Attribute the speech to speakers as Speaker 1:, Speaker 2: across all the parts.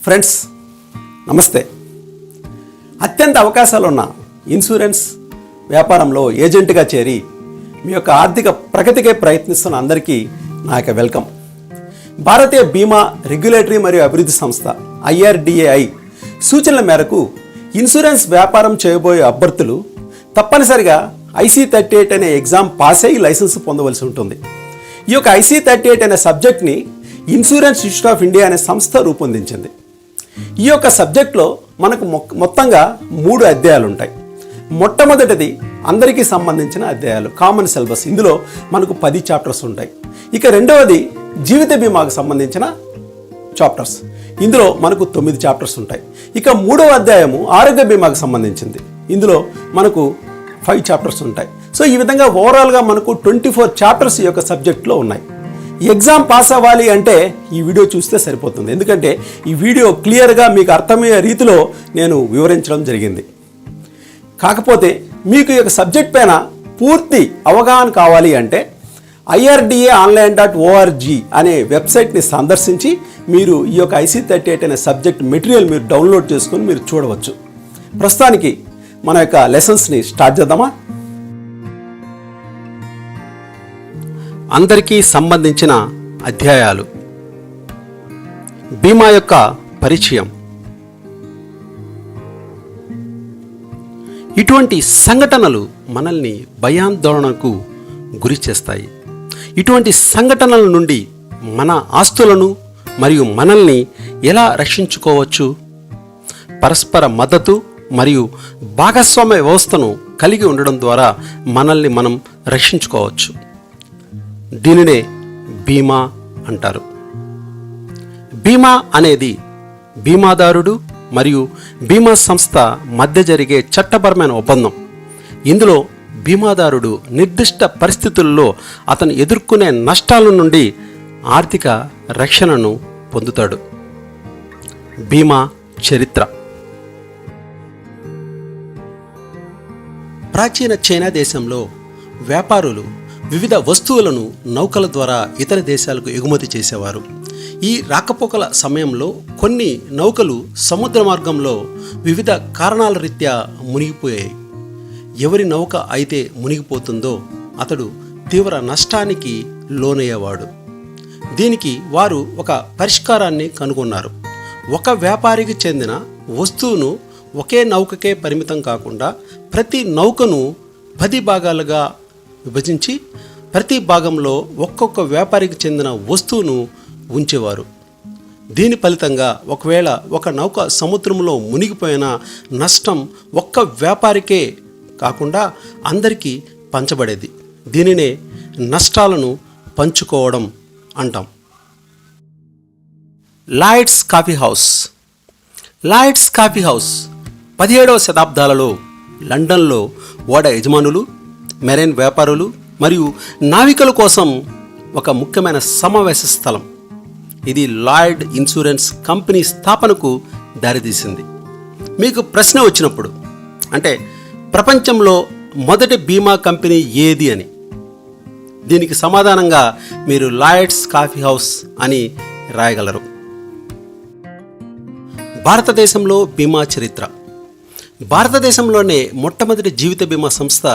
Speaker 1: Friends నమస్తే. అత్యంత అవకాశాలున్న insurance వ్యాపారంలో ఏజెంట్గా చేరి మీ యొక్క ఆర్థిక ప్రగతికే ప్రయత్నిస్తున్న అందరికీ నా యొక్క వెల్కమ్. భారతీయ బీమా రెగ్యులేటరీ మరియు అభివృద్ధి సంస్థ IRDAI సూచనల మేరకు ఇన్సూరెన్స్ వ్యాపారం చేయబోయే అభ్యర్థులు తప్పనిసరిగా IC38 అనే ఎగ్జామ్ పాస్ అయ్యి లైసెన్స్ పొందవలసి ఉంటుంది. ఈ యొక్క IC38 అనే సబ్జెక్ట్ని ఇన్సూరెన్స్ ఇన్స్టిట్యూట్ ఆఫ్ ఇండియా అనే సంస్థ రూపొందించింది. ఈ యొక్క సబ్జెక్ట్లో మనకు మొత్తంగా 3 అధ్యాయాలు ఉంటాయి. మొట్టమొదటిది అందరికీ సంబంధించిన అధ్యాయాలు, కామన్ సిలబస్. ఇందులో మనకు 10 చాప్టర్స్ ఉంటాయి. ఇక రెండవది జీవిత బీమాకు సంబంధించిన చాప్టర్స్. ఇందులో మనకు 9 చాప్టర్స్ ఉంటాయి. ఇక మూడవ అధ్యాయము ఆరోగ్య బీమాకు సంబంధించింది. ఇందులో మనకు 5 చాప్టర్స్ ఉంటాయి. సో ఈ విధంగా ఓవరాల్గా మనకు 24 చాప్టర్స్ ఈ యొక్క సబ్జెక్ట్లో ఉన్నాయి. ఎగ్జామ్ పాస్ అవ్వాలి అంటే ఈ వీడియో చూస్తే సరిపోతుంది. ఎందుకంటే ఈ వీడియో క్లియర్గా మీకు అర్థమయ్యే రీతిలో నేను వివరించడం జరిగింది. కాకపోతే మీకు ఈ యొక్క సబ్జెక్ట్ పైన పూర్తి అవగాహన కావాలి అంటే IRDAonline.org అనే వెబ్సైట్ని సందర్శించి మీరు ఈ యొక్క IC38 అనే సబ్జెక్ట్ మెటీరియల్ మీరు డౌన్లోడ్ చేసుకొని మీరు చూడవచ్చు. ప్రస్తుతానికి మన యొక్క లెసన్స్ని స్టార్ట్ చేద్దామా? అందరికీ సంబంధించిన అధ్యాయాలు. బీమా యొక్క పరిచయం. ఇటువంటి సంఘటనలు మనల్ని భయాందోళనకు గురి చేస్తాయి. ఇటువంటి సంఘటనల నుండి మన ఆస్తులను మరియు మనల్ని ఎలా రక్షించుకోవచ్చు? పరస్పర మద్దతు మరియు భాగస్వామ్య వ్యవస్థను కలిగి ఉండడం ద్వారా మనల్ని మనం రక్షించుకోవచ్చు. దీనినే బీమా అంటారు. బీమా అనేది బీమాదారుడు మరియు బీమా సంస్థ మధ్య జరిగే చట్టపరమైన ఒప్పందం. ఇందులో బీమాదారుడు నిర్దిష్ట పరిస్థితుల్లో అతను ఎదుర్కొనే నష్టాల నుండి ఆర్థిక రక్షణను పొందుతాడు. బీమా చరిత్ర. ప్రాచీన చైనా దేశంలో వ్యాపారులు వివిధ వస్తువులను నౌకల ద్వారా ఇతర దేశాలకు ఎగుమతి చేసేవారు. ఈ రాకపోకల సమయంలో కొన్ని నౌకలు సముద్ర మార్గంలో వివిధ కారణాల రీత్యా మునిగిపోయాయి. ఎవరి నౌక అయితే మునిగిపోతుందో అతడు తీవ్ర నష్టానికి లోనయ్యేవాడు. దీనికి వారు ఒక పరిష్కారాన్ని కనుగొన్నారు. ఒక వ్యాపారికి చెందిన వస్తువును ఒకే నౌకకే పరిమితం కాకుండా ప్రతి నౌకను 10 భాగాలుగా విభజించి ప్రతి భాగంలో ఒక్కొక్క వ్యాపారికి చెందిన వస్తువును ఉంచేవారు. దీని ఫలితంగా ఒకవేళ ఒక నౌక సముద్రంలో మునిగిపోయిన నష్టం ఒక్క వ్యాపారికే కాకుండా అందరికీ పంచబడేది. దీనినే నష్టాలను పంచుకోవడం అంటాం. Lloyd's coffee house. Lloyd's coffee house 17వ శతాబ్దాలలో లండన్లో ఓడ యజమానులు, మెరైన్ వ్యాపారులు మరియు నావికుల కోసం ఒక ముఖ్యమైన సమావేశ స్థలం. ఇది లాయిడ్ ఇన్సూరెన్స్ కంపెనీ స్థాపనకు దారితీసింది. మీకు ప్రశ్న వచ్చినప్పుడు, అంటే ప్రపంచంలో మొదటి బీమా కంపెనీ ఏది అని, దీనికి సమాధానంగా మీరు లాయిడ్స్ కాఫీ హౌస్ అని రాయగలరు. భారతదేశంలో బీమా చరిత్ర. భారతదేశంలోనే మొట్టమొదటి జీవిత బీమా సంస్థ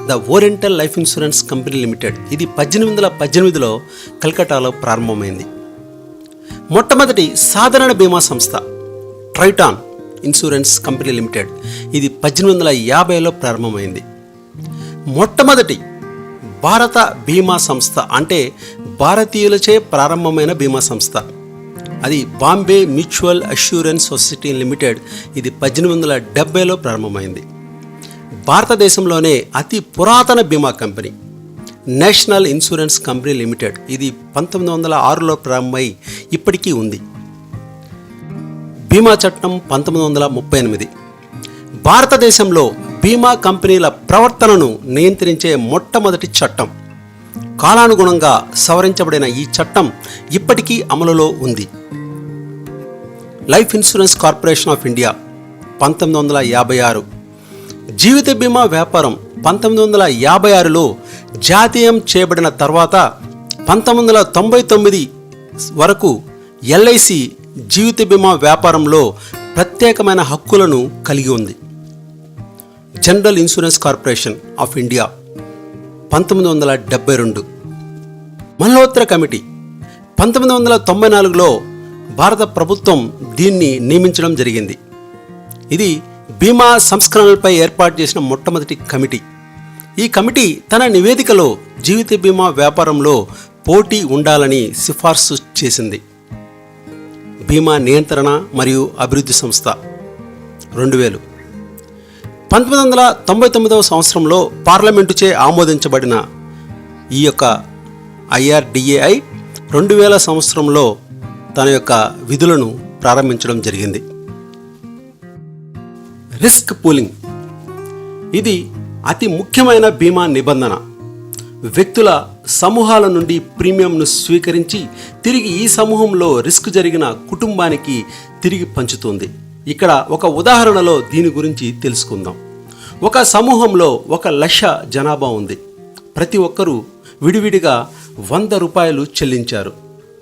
Speaker 1: the oriental life insurance company limited. ఇది 1818లో కల్కటాలో ప్రారంభమైంది. మొట్టమొదటి సాధారణ బీమా సంస్థ ట్రైటాన్ ఇన్సూరెన్స్ కంపెనీ లిమిటెడ్. ఇది 1850లో ప్రారంభమైంది. మొట్టమొదటి భారత బీమా సంస్థ అంటే భారతీయులచే ప్రారంభమైన బీమా సంస్థ, అది Bombay mutual assurance society limited. ఇది 1870లో ప్రారంభమైంది. భారతదేశంలోనే అతి పురాతన బీమా company national insurance company limited. ఇది 1906లో ప్రారంభమై ఇప్పటికీ ఉంది. బీమా చట్టం 1938. భారతదేశంలో బీమా కంపెనీల ప్రవర్తనను నియంత్రించే మొట్టమొదటి చట్టం. కాలానుగుణంగా సవరించబడిన ఈ చట్టం ఇప్పటికీ అమలులో ఉంది. Life insurance corporation of India 1956. జీవిత బీమా వ్యాపారం 1956లో జాతీయం చేయబడిన తర్వాత 1999 వరకు LIC జీవిత బీమా వ్యాపారంలో ప్రత్యేకమైన హక్కులను కలిగి ఉంది. General insurance corporation of India 1972, Malhotra committee 1994లో భారత ప్రభుత్వం దీన్ని నియమించడం జరిగింది. ఇది బీమా సంస్కరణలపై ఏర్పాటు చేసిన మొట్టమొదటి కమిటీ. ఈ కమిటీ తన నివేదికలో జీవిత బీమా వ్యాపారంలో పోటీ ఉండాలని సిఫార్సు చేసింది. బీమా నియంత్రణ మరియు అభివృద్ధి సంస్థ 2000, 1999 సంవత్సరంలో పార్లమెంటుచే ఆమోదించబడిన ఈ యొక్క IRDAI 2000 సంవత్సరంలో తన యొక్క విధులను ప్రారంభించడం జరిగింది. రిస్క్ పూలింగ్ ఇది అతి ముఖ్యమైన బీమా నిబంధన. వ్యక్తుల సమూహాల నుండి ప్రీమియంను స్వీకరించి తిరిగి ఈ సమూహంలో రిస్క్ జరిగిన కుటుంబానికి తిరిగి పంచుతుంది. ఇక్కడ ఒక ఉదాహరణలో దీని గురించి తెలుసుకుందాం. ఒక సమూహంలో 1,00,000 జనాభా ఉంది. ప్రతి ఒక్కరూ విడివిడిగా ₹100 చెల్లించారు.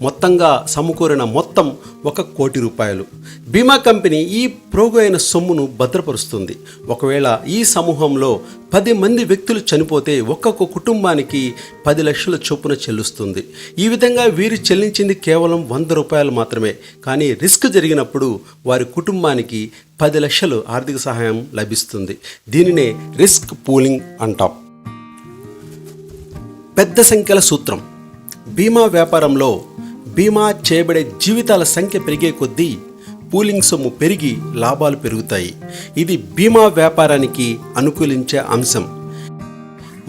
Speaker 1: మొత్తంగా సమకూరిన మొత్తం ₹1,00,00,000. బీమా కంపెనీ ఈ ప్రోగు అయిన సొమ్మును భద్రపరుస్తుంది. ఒకవేళ ఈ సమూహంలో 10 మంది వ్యక్తులు చనిపోతే ఒక్కొక్క కుటుంబానికి 10 లక్షల చొప్పున చెల్లిస్తుంది. ఈ విధంగా వీరు చెల్లించింది కేవలం ₹100 మాత్రమే. కానీ రిస్క్ జరిగినప్పుడు వారి కుటుంబానికి 10 లక్షలు ఆర్థిక సహాయం లభిస్తుంది. దీనినే రిస్క్ పూలింగ్ అంటాం. పెద్ద సంఖ్యల సూత్రం. బీమా వ్యాపారంలో బీమా చేయబడే జీవితాల సంఖ్య పెరిగే కొద్దీ పూలింగ్ సొమ్ము పెరిగి లాభాలు పెరుగుతాయి. ఇది బీమా వ్యాపారానికి అనుకూలించే అంశం.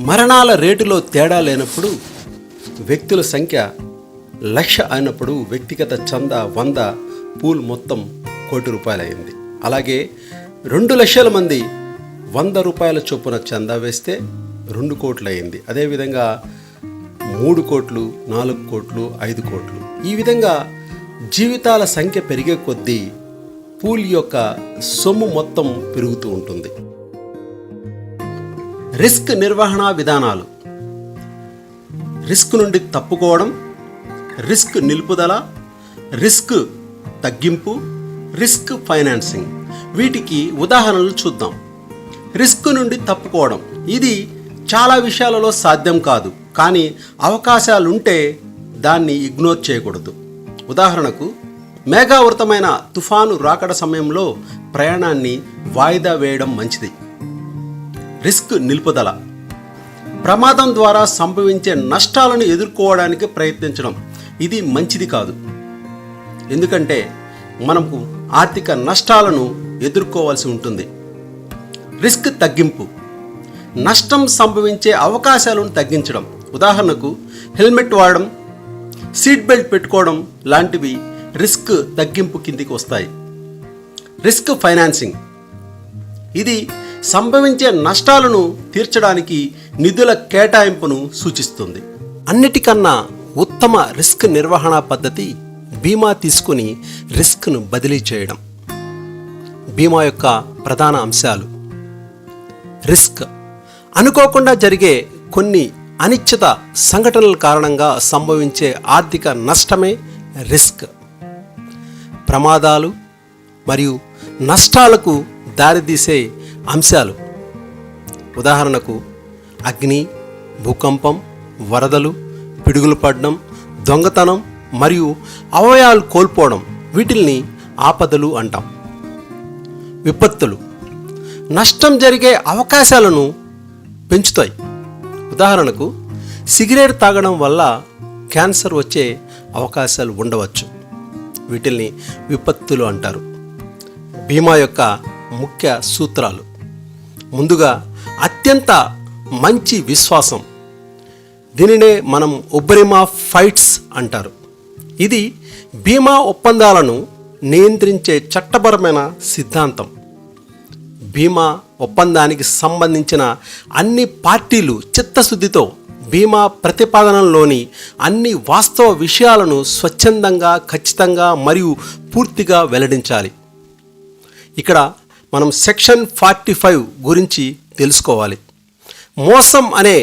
Speaker 1: మరణాల రేటులో తేడా లేనప్పుడు వ్యక్తుల సంఖ్య 1,00,000 అయినప్పుడు వ్యక్తిగత చందా 100, పూల్ మొత్తం ₹1,00,00,000 అయింది. అలాగే 2,00,000 మంది ₹100 చొప్పున చందా వేస్తే 2 కోట్లు అయింది. అదేవిధంగా 3 కోట్లు, 4 కోట్లు, 5 కోట్లు. ఈ విధంగా జీవితాల సంఖ్య పెరిగే కొద్దీ పూల్ యొక్క సొమ్ము మొత్తం పెరుగుతూ ఉంటుంది. రిస్క్ నిర్వహణ విధానాలు. రిస్క్ నుండి తప్పుకోవడం, రిస్క్ నిలుపుదల, రిస్క్ తగ్గింపు, రిస్క్ ఫైనాన్సింగ్. వీటికి ఉదాహరణలు చూద్దాం. రిస్క్ నుండి తప్పుకోవడం ఇది చాలా విషయాలలో సాధ్యం కాదు, కానీ అవకాశాలుంటే దాన్ని ఇగ్నోర్ చేయకూడదు. ఉదాహరణకు, మేఘావృతమైన తుఫాను రాకడ సమయంలో ప్రయాణాన్ని వాయిదా వేయడం మంచిది. రిస్క్ నిలుపుదల. ప్రమాదం ద్వారా సంభవించే నష్టాలను ఎదుర్కోవడానికి ప్రయత్నించడం. ఇది మంచిది కాదు, ఎందుకంటే మనకు ఆర్థిక నష్టాలను ఎదుర్కోవాల్సి ఉంటుంది. రిస్క్ తగ్గింపు. నష్టం సంభవించే అవకాశాలను తగ్గించడం. ఉదాహరణకు, హెల్మెట్ వాడడం, సీట్ బెల్ట్ పెట్టుకోవడం లాంటివి రిస్క్ తగ్గింపు కిందికి వస్తాయి. Risk financing. ఇది సంభవించే నష్టాలను తీర్చడానికి నిధుల కేటాయింపును సూచిస్తుంది. అన్నిటికన్నా ఉత్తమ రిస్క్ నిర్వహణ పద్ధతి బీమా తీసుకుని రిస్క్ను బదిలీ చేయడం. బీమా యొక్క ప్రధాన అంశాలు. రిస్క్. అనుకోకుండా జరిగే కొన్ని అనిశ్చిత సంఘటనల కారణంగా సంభవించే ఆర్థిక నష్టమే రిస్క్. ప్రమాదాలు మరియు నష్టాలకు దారితీసే అంశాలు. ఉదాహరణకు, అగ్ని, భూకంపం, వరదలు, పిడుగులు పడడం, దొంగతనం మరియు అవయవాలు కోల్పోవడం. వీటిల్ని ఆపదలు అంటాం. విపత్తులు. నష్టం జరిగే అవకాశాలను పెంచుతాయి. ఉదాహరణకు, సిగరెట్ తాగడం వల్ల క్యాన్సర్ వచ్చే అవకాశాలు ఉండవచ్చు. వీటిల్ని విపత్తులు అంటారు. బీమా యొక్క ముఖ్య సూత్రాలు. ముందుగా, అత్యంత మంచి విశ్వాసం. దీనినే మనం ఒబ్రిమా ఫైట్స్ అంటారు. ఇది బీమా ఒప్పందాలను నియంత్రించే చట్టపరమైన సిద్ధాంతం. బీమా ఒప్పందానికి సంబంధించిన అన్ని పార్టీలు చిత్తశుద్ధితో బీమా ప్రతిపాదనలోని అన్ని వాస్తవ విషయాలను స్వచ్ఛందంగా, ఖచ్చితంగా మరియు పూర్తిగా వెల్లడించాలి. ఇక్కడ మనం సెక్షన్ 45 గురించి తెలుసుకోవాలి. మోసం అనే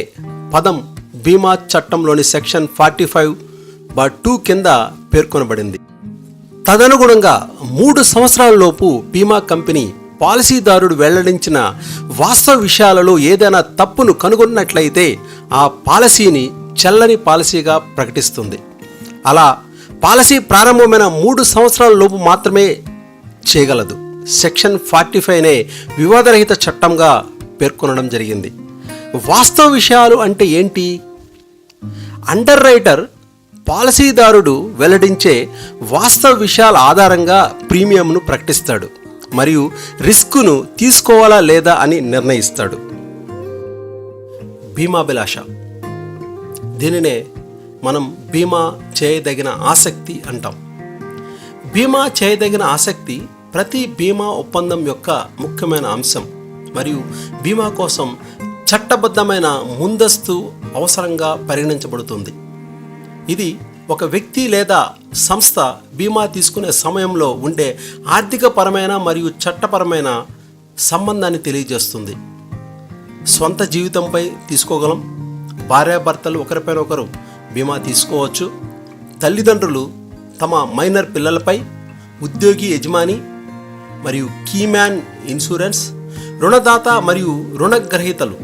Speaker 1: పదం బీమా చట్టంలోని సెక్షన్ 45(2) కింద పేర్కొనబడింది. తదనుగుణంగా 3 సంవత్సరాలలోపు బీమా కంపెనీ పాలసీదారుడు వెల్లడించిన వాస్తవ విషయాలలో ఏదైనా తప్పును కనుగొన్నట్లయితే ఆ పాలసీని చెల్లని పాలసీగా ప్రకటిస్తుంది. అలా పాలసీ ప్రారంభమైన 3 సంవత్సరాల లోపు మాత్రమే చేయగలదు. సెక్షన్ 45నే వివాదరహిత చట్టంగా పేర్కొనడం జరిగింది. వాస్తవ విషయాలు అంటే ఏంటి? అండర్ రైటర్ పాలసీదారుడు వెల్లడించే వాస్తవ విషయాల ఆధారంగా ప్రీమియంను ప్రకటిస్తాడు మరియు రిస్కును తీసుకోవాలా లేదా అని నిర్ణయిస్తాడు. బీమాభిలాష, దీనినే మనం బీమా చేయదగిన ఆసక్తి అంటాం. బీమా చేయదగిన ఆసక్తి ప్రతి బీమా ఒప్పందం యొక్క ముఖ్యమైన అంశం మరియు బీమా కోసం చట్టబద్ధమైన ముందస్తు అవసరంగా పరిగణించబడుతుంది. ఇది ఒక వ్యక్తి లేదా సంస్థ బీమా తీసుకునే సమయంలో ఉండే ఆర్థికపరమైన మరియు చట్టపరమైన సంబంధాన్ని తెలియజేస్తుంది. స్వంత జీవితంపై తీసుకోగలం, భార్యాభర్తలు ఒకరిపైన ఒకరు బీమా తీసుకోవచ్చు, తల్లిదండ్రులు తమ మైనర్ పిల్లలపై, ఉద్యోగి యజమాని మరియు కీమ్యాన్ ఇన్సూరెన్స్, రుణదాత మరియు రుణగ్రహీతలు.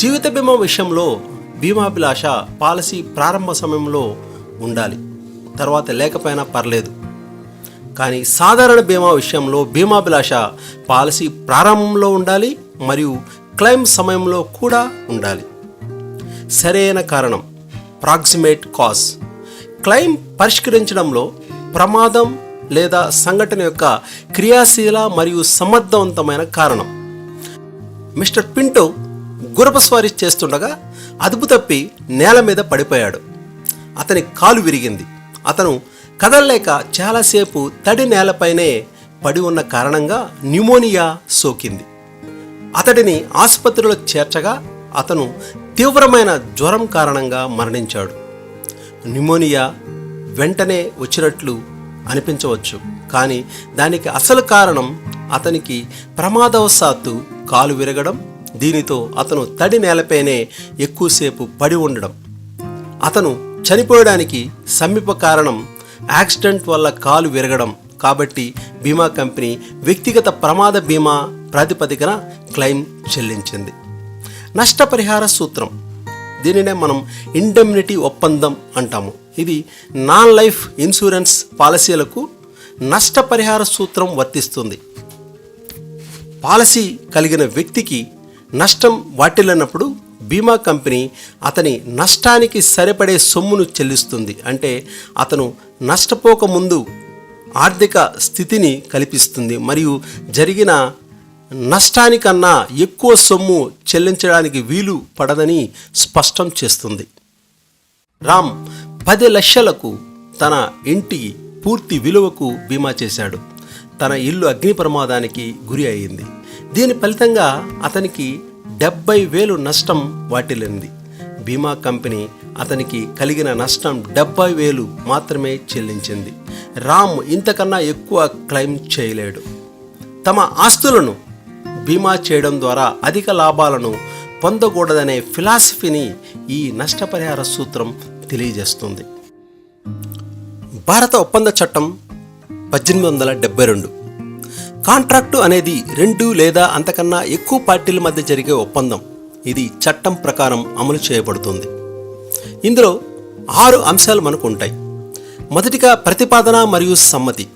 Speaker 1: జీవిత బీమా విషయంలో బీమాభిలాష పాలసీ ప్రారంభ సమయంలో ఉండాలి, తర్వాత లేకపోయినా పర్లేదు. కానీ సాధారణ బీమా విషయంలో బీమాభిలాష పాలసీ ప్రారంభంలో ఉండాలి మరియు క్లెయిమ్ సమయంలో కూడా ఉండాలి. సరైన కారణం, ప్రాక్సిమేట్ కాజ్, క్లెయిమ్ పరిష్కరించడంలో ప్రమాదం లేదా సంఘటన యొక్క క్రియాశీల మరియు సమర్థవంతమైన కారణం. మిస్టర్ పింటో గుర్రపు స్వారీ చేస్తుండగా అదుపు తప్పి నేల మీద పడిపోయాడు. అతని కాలు విరిగింది. అతను కదలలేక చాలాసేపు తడి నేలపైనే పడి ఉన్న కారణంగా న్యూమోనియా సోకింది. అతడిని ఆసుపత్రిలో చేర్చగా అతను తీవ్రమైన జ్వరం కారణంగా మరణించాడు. న్యూమోనియా వెంటనే వచ్చినట్లు అనిపించవచ్చు, కానీ దానికి అసలు కారణం అతనికి ప్రమాదవశాత్తు కాలు విరగడం, దీనితో అతను తడి నేలపైనే ఎక్కువసేపు పడి ఉండడం. అతను చనిపోవడానికి సమీప కారణం యాక్సిడెంట్ వల్ల కాలు విరగడం. కాబట్టి బీమా కంపెనీ వ్యక్తిగత ప్రమాద బీమా ప్రాతిపదికన క్లెయిమ్ చెల్లించింది. నష్టపరిహార సూత్రం, దీనినే మనం ఇండెమ్నిటీ ఒప్పందం అంటాము. ఇది నాన్ లైఫ్ ఇన్సూరెన్స్ పాలసీలకు నష్టపరిహార సూత్రం వర్తిస్తుంది. పాలసీ కలిగిన వ్యక్తికి నష్టం వాటిల్లినప్పుడు బీమా కంపెనీ అతని నష్టానికి సరిపడే సొమ్మును చెల్లిస్తుంది. అంటే అతను నష్టపోకముందు ఆర్థిక స్థితిని కల్పిస్తుంది మరియు జరిగిన నష్టానికన్నా ఎక్కువ సొమ్ము చెల్లించడానికి వీలు పడదని స్పష్టం చేస్తుంది. రామ్ 10 లక్షలకు తన ఇంటి పూర్తి విలువకు బీమా చేశాడు. తన ఇల్లు అగ్ని ప్రమాదానికి గురి అయింది. దీని ఫలితంగా అతనికి 70,000 నష్టం వాటిల్లింది. బీమా కంపెనీ అతనికి కలిగిన నష్టం 70,000 మాత్రమే చెల్లించింది. రామ్ ఇంతకన్నా ఎక్కువ క్లెయిమ్ చేయలేడు. తమ ఆస్తులను బీమా చేయడం ద్వారా అధిక లాభాలను పొందకూడదనే ఫిలాసఫీని ఈ నష్టపరిహార సూత్రం తెలియజేస్తుంది. భారత ఒప్పంద చట్టం 1872. కాంట్రాక్టు అనేది 2 లేదా అంతకన్నా ఎక్కువ పార్టీల మధ్య జరిగే ఒప్పందం. ఇది చట్టం ప్రకారం అమలు చేయబడుతుంది. ఇందులో 6 అంశాలు మనకు ఉంటాయి. మొదటిగా ప్రతిపాదన మరియు సమ్మతి.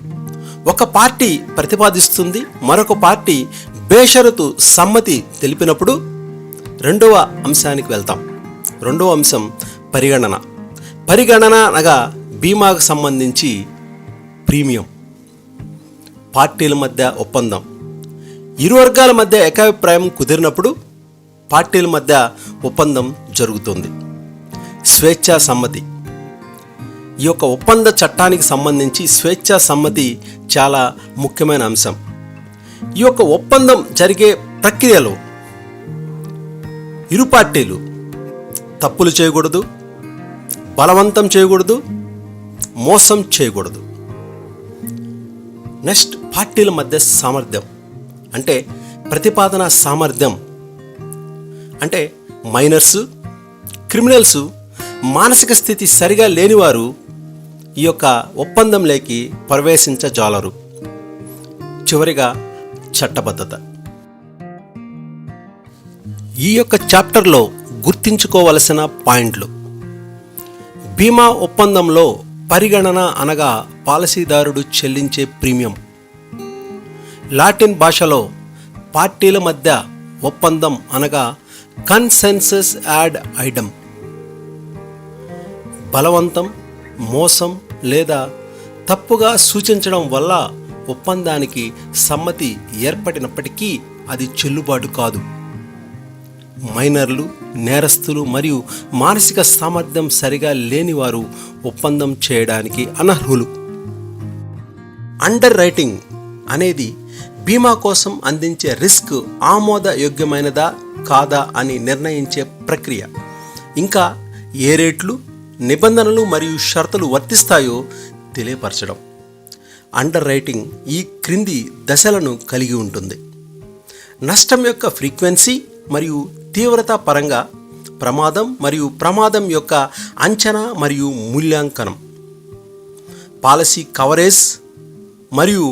Speaker 1: ఒక పార్టీ ప్రతిపాదిస్తుంది, మరొక పార్టీ బేషరతు సమ్మతి తెలిపినప్పుడు రెండవ అంశానికి వెళ్తాం. రెండవ అంశం పరిగణన. పరిగణన అనగా బీమాకు సంబంధించి ప్రీమియం. పార్టీల మధ్య ఒప్పందం. ఇరు వర్గాల మధ్య ఏకాభిప్రాయం కుదిరినప్పుడు పార్టీల మధ్య ఒప్పందం జరుగుతుంది. స్వేచ్ఛా సమ్మతి. ఈ యొక్క ఒప్పంద చట్టానికి సంబంధించి స్వేచ్ఛా సమ్మతి చాలా ముఖ్యమైన అంశం. ఈ యొక్క ఒప్పందం జరిగే ప్రక్రియలో ఇరు పార్టీలు తప్పులు చేయకూడదు, బలవంతం చేయకూడదు, మోసం చేయకూడదు. నెక్స్ట్, పార్టీల మధ్య సామర్థ్యం అంటే ప్రతిపాదన సామర్థ్యం అంటే మైనర్సు, క్రిమినల్సు, మానసిక స్థితి సరిగా లేనివారు ఈ యొక్క ఒప్పందంలోకి ప్రవేశించజాలరు. చివరిగా చట్టబద్ధత. ఈ యొక్క చాప్టర్లో గుర్తించుకోవలసిన పాయింట్లు. బీమా ఒప్పందంలో పరిగణన అనగా పాలసీదారుడు చెల్లించే ప్రీమియం. లాటిన్ భాషలో పార్టీల మధ్య ఒప్పందం అనగా కన్సెన్సస్ యాడ్ ఐటమ్. బలవంతం, మోసం లేదా తప్పుగా సూచించడం వల్ల ఒప్పందానికి సమ్మతి ఏర్పడినప్పటికీ అది చెల్లుబాటు కాదు. మైనర్లు, నేరస్తులు మరియు మానసిక సామర్థ్యం సరిగా లేని వారు ఒప్పందం చేయడానికి అనర్హులు. అండర్ రైటింగ్ అనేది బీమా కోసం అందించే రిస్క్ ఆమోదయోగ్యమైనదా కాదా అని నిర్ణయించే ప్రక్రియ. ఇంకా ఏ రేట్లు, నిబంధనలు మరియు షరతులు వర్తిస్తాయో తెలియపరచడం. అండర్ రైటింగ్ ఈ క్రింది దశలను కలిగి ఉంటుంది. నష్టం యొక్క ఫ్రీక్వెన్సీ మరియు తీవ్రత పరంగా ప్రమాదం మరియు ప్రమాదం యొక్క అంచనా మరియు మూల్యాంకనం. పాలసీ కవరేజ్ మరియు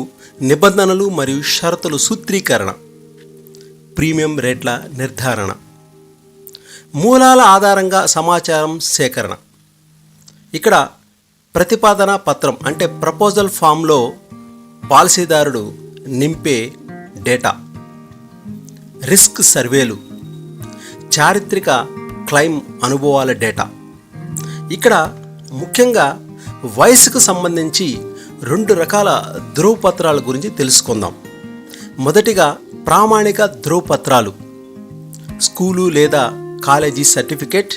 Speaker 1: నిబంధనలు మరియు షరతులు సూత్రీకరణ. ప్రీమియం రేట్ల నిర్ధారణ. మూలాల ఆధారంగా సమాచారం సేకరణ. ఇక్కడ ప్రతిపాదన పత్రం అంటే ప్రపోజల్ ఫామ్లో పాలసీదారుడు నింపే డేటా. రిస్క్ సర్వేలు. చారిత్రక క్లెయిమ్ అనుభవాల డేటా. ఇక్కడ ముఖ్యంగా వయసుకు సంబంధించి 2 రకాల ధృవపత్రాల గురించి తెలుసుకుందాం. మొదటిగా ప్రామాణిక ధృవపత్రాలు. స్కూలు లేదా కాలేజీ సర్టిఫికేట్,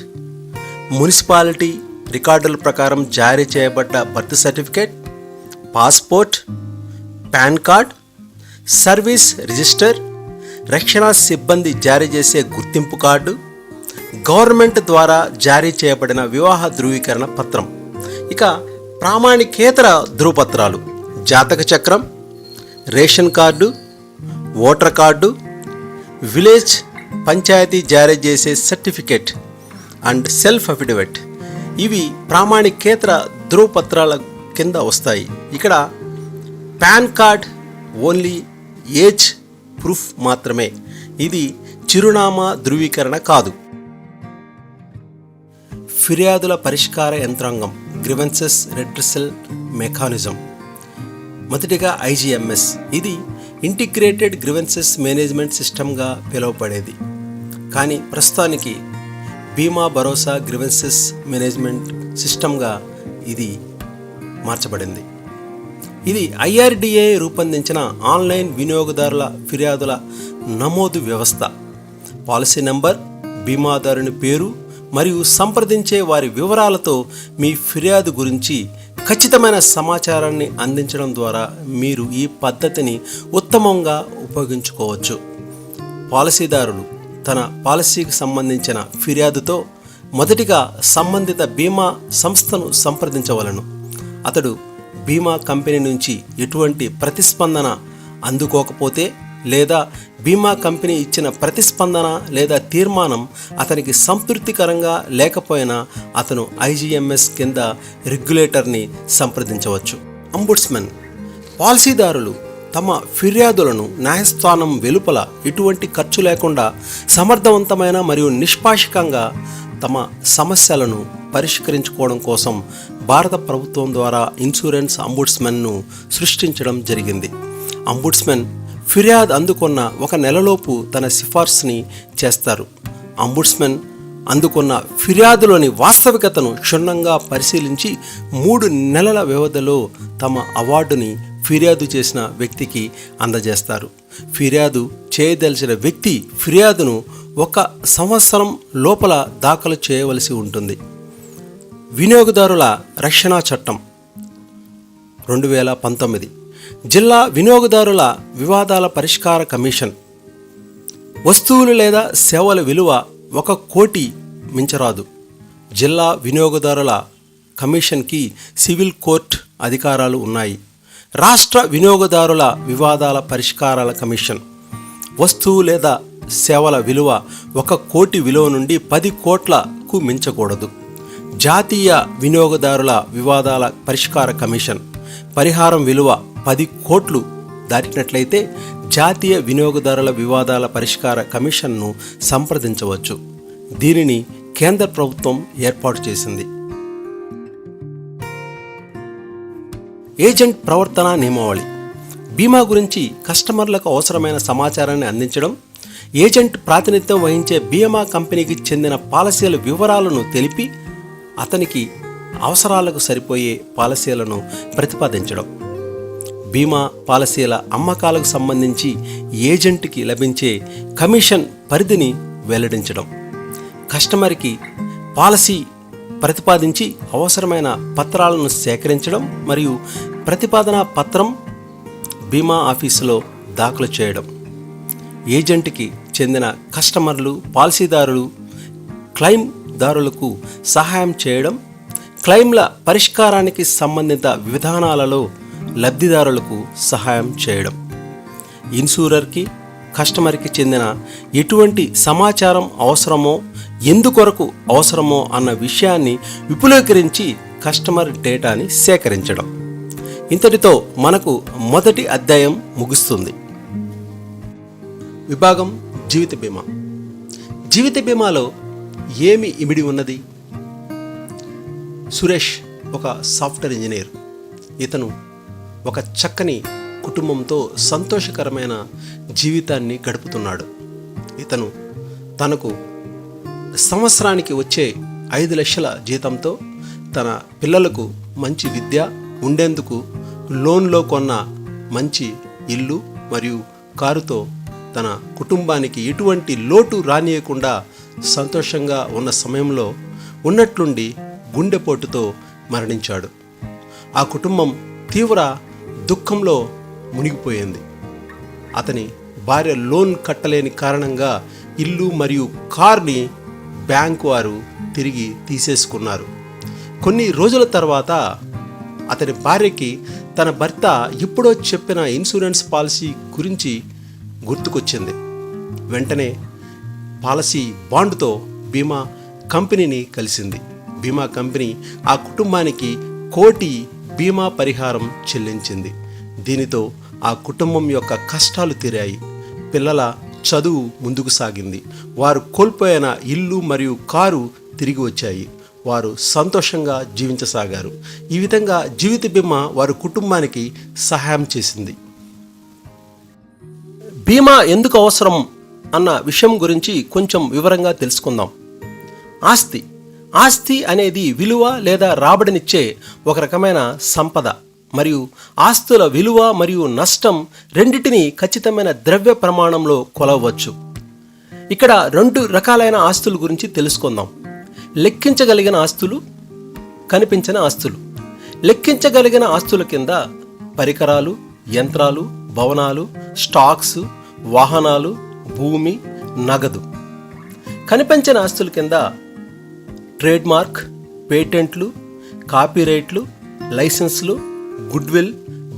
Speaker 1: మున్సిపాలిటీ రికార్డుల ప్రకారం జారీ చేయబడ్డ birth certificate, passport, pan card, service register, రక్షణ సిబ్బంది జారీ చేసే గుర్తింపు కార్డు, గవర్నమెంట్ ద్వారా జారీ చేయబడిన వివాహ ధృవీకరణ పత్రం. ఇక ప్రామాణికేతర ధృవపత్రాలు జాతక చక్రం, ration card, voter card, village panchayat జారీ చేసే సర్టిఫికేట్ అండ్ సెల్ఫ్ అఫిడవిట్. ఇవి ప్రామాణికేతర ధృవపత్రాల కింద వస్తాయి. ఇక్కడ pan card only age proof మాత్రమే. ఇది చిరునామా ధృవీకరణ కాదు. ఫిర్యాదుల పరిష్కార యంత్రాంగం గ్రీవెన్సెస్ రెడ్రెసల్ మెకానిజం. మొదటిగా ఐజీఎంఎస్. ఇది ఇంటిగ్రేటెడ్ గ్రీవెన్సెస్ మేనేజ్మెంట్ సిస్టమ్గా పిలువబడేది, కానీ ప్రస్తుతానికి బీమా భరోసా గ్రీవెన్సెస్ మేనేజ్మెంట్ సిస్టమ్గా ఇది మార్చబడింది. ఇది IRDA రూపొందించిన ఆన్లైన్ వినియోగదారుల ఫిర్యాదుల నమోదు వ్యవస్థ. పాలసీ నంబర్, బీమాదారుని పేరు మరియు సంప్రదించే వారి వివరాలతో మీ ఫిర్యాదు గురించి ఖచ్చితమైన సమాచారాన్ని అందించడం ద్వారా మీరు ఈ పద్ధతిని ఉత్తమంగా ఉపయోగించుకోవచ్చు. పాలసీదారులు తన పాలసీకి సంబంధించిన ఫిర్యాదుతో మొదటిగా సంబంధిత బీమా సంస్థను సంప్రదించవలను. అతడు బీమా కంపెనీ నుంచి ఎటువంటి ప్రతిస్పందన అందుకోకపోతే లేదా బీమా కంపెనీ ఇచ్చిన ప్రతిస్పందన లేదా తీర్మానం అతనికి సంతృప్తికరంగా లేకపోయినా అతను IGMS కింద రెగ్యులేటర్ని సంప్రదించవచ్చు. అంబుడ్స్మన్. పాలసీదారులు తమ ఫిర్యాదులను న్యాయస్థానం వెలుపల ఎటువంటి ఖర్చు లేకుండా సమర్థవంతమైన మరియు నిష్పాక్షికంగా తమ సమస్యలను పరిష్కరించుకోవడం కోసం భారత ప్రభుత్వం ద్వారా ఇన్సూరెన్స్ అంబుడ్స్మన్ను సృష్టించడం జరిగింది. అంబుడ్స్మన్ ఫిర్యాదు అందుకున్న 1 నెలలోపు తన సిఫార్సుని చేస్తారు. అంబుడ్స్మన్ అందుకున్న ఫిర్యాదులోని వాస్తవికతను క్షుణ్ణంగా పరిశీలించి 3 నెలల వ్యవధిలో తమ అవార్డుని ఫిర్యాదు చేసిన వ్యక్తికి అందజేస్తారు. ఫిర్యాదు చేయదలిచిన వ్యక్తి ఫిర్యాదును 1 సంవత్సరం లోపల దాఖలు చేయవలసి ఉంటుంది. వినియోగదారుల రక్షణ చట్టం 2019. జిల్లా వినియోగదారుల వివాదాల పరిష్కార కమిషన్. వస్తువులు లేదా సేవల విలువ 1 కోటి మించరాదు. జిల్లా వినియోగదారుల కమిషన్కి సివిల్ కోర్టు అధికారాలు ఉన్నాయి. రాష్ట్ర వినియోగదారుల వివాదాల పరిష్కారాల కమిషన్. వస్తువు లేదా సేవల విలువ 1 కోటి విలువ నుండి 10 కోట్లకు మించకూడదు. జాతీయ వినియోగదారుల వివాదాల పరిష్కార కమిషన్ పరిహారం విలువ 10 కోట్లు దాటినట్లయితే జాతీయ వినియోగదారుల వివాదాల పరిష్కార కమిషన్ను సంప్రదించవచ్చు. దీనిని కేంద్ర ప్రభుత్వం ఏర్పాటు చేసింది. ఏజెంట్ ప్రవర్తన నియమావళి. బీమా గురించి కస్టమర్లకు అవసరమైన సమాచారాన్ని అందించడం, ఏజెంట్ ప్రాతినిధ్యం వహించే బీమా కంపెనీకి చెందిన పాలసీల వివరాలను తెలిపి అతనికి అవసరాలకు సరిపోయే పాలసీలను ప్రతిపాదించడం, బీమా పాలసీల అమ్మకాలకు సంబంధించి ఏజెంట్కి లభించే కమిషన్ పరిధిని వెల్లడించడం, కస్టమర్కి పాలసీ ప్రతిపాదించి అవసరమైన పత్రాలను సేకరించడం మరియు ప్రతిపాదన పత్రం బీమా ఆఫీసులో దాఖలు చేయడం, ఏజెంట్కి చెందిన కస్టమర్లు, పాలసీదారులు, క్లెయిమ్దారులకు సహాయం చేయడం, క్లెయిమ్ల పరిష్కారానికి సంబంధిత విధానాలలో లబ్ధిదారులకు సహాయం చేయడం, ఇన్సూరర్కి, కస్టమర్కి చెందిన ఎటువంటి సమాచారం అవసరమో, ఎందుకొరకు అవసరమో అన్న విషయాన్ని విపులీకరించి కస్టమర్ డేటాని సేకరించడం. ఇంతటితో మనకు మొదటి అధ్యాయం ముగుస్తుంది. విభాగం జీవిత బీమా. జీవిత బీమాలో ఏమి ఇమిడి ఉన్నది? సురేష్ ఒక సాఫ్ట్వేర్ ఇంజనీర్. ఇతను ఒక చక్కని కుటుంబంతో సంతోషకరమైన జీవితాన్ని గడుపుతున్నాడు. ఇతను తనకు సంవత్సరానికి వచ్చే 5 లక్షల జీతంతో తన పిల్లలకు మంచి విద్య, ఉండేందుకు లోన్లో కొన్న మంచి ఇల్లు మరియు కారుతో తన కుటుంబానికి ఎటువంటి లోటు రానియకుండా సంతోషంగా ఉన్న సమయంలో ఉన్నట్లుండి గుండెపోటుతో మరణించాడు. ఆ కుటుంబం తీవ్ర దుఃఖంలో మునిగిపోయింది. అతని భార్య లోన్ కట్టలేని కారణంగా ఇల్లు మరియు కార్ని బ్యాంకు వారు తిరిగి తీసేసుకున్నారు. కొన్ని రోజుల తర్వాత అతని భార్యకి తన భర్త ఎప్పుడో చెప్పిన ఇన్సూరెన్స్ పాలసీ గురించి గుర్తుకొచ్చింది. వెంటనే పాలసీ బాండ్తో బీమా కంపెనీని కలిసింది. బీమా కంపెనీ ఆ కుటుంబానికి 1 కోటి బీమా పరిహారం చెల్లించింది. దీనితో ఆ కుటుంబం యొక్క కష్టాలు తీరాయి. పిల్లల చదువు ముందుకు సాగింది. వారు కోల్పోయిన ఇల్లు మరియు కారు తిరిగి వచ్చాయి. వారు సంతోషంగా జీవించసాగారు. ఈ విధంగా జీవిత బీమా వారి కుటుంబానికి సహాయం చేసింది. బీమా ఎందుకు అవసరం అన్న విషయం గురించి కొంచెం వివరంగా తెలుసుకుందాం. ఆస్తి అనేది విలువ లేదా రాబడినిచ్చే ఒక రకమైన సంపద మరియు ఆస్తుల విలువ మరియు నష్టం రెండిటిని ఖచ్చితమైన ద్రవ్య ప్రమాణంలో కొలవవచ్చు. ఇక్కడ 2 రకాలైన ఆస్తుల గురించి తెలుసుకుందాం. లెక్కించగలిగిన ఆస్తులు, కనిపించని ఆస్తులు. లెక్కించగలిగిన ఆస్తుల కింద పరికరాలు, యంత్రాలు, భవనాలు, స్టాక్స్, వాహనాలు, భూమి, నగదు. కనిపించని ఆస్తుల కింద ట్రేడ్ మార్క్, పేటెంట్లు, కాపీరైట్లు, లైసెన్స్లు, గుడ్విల్,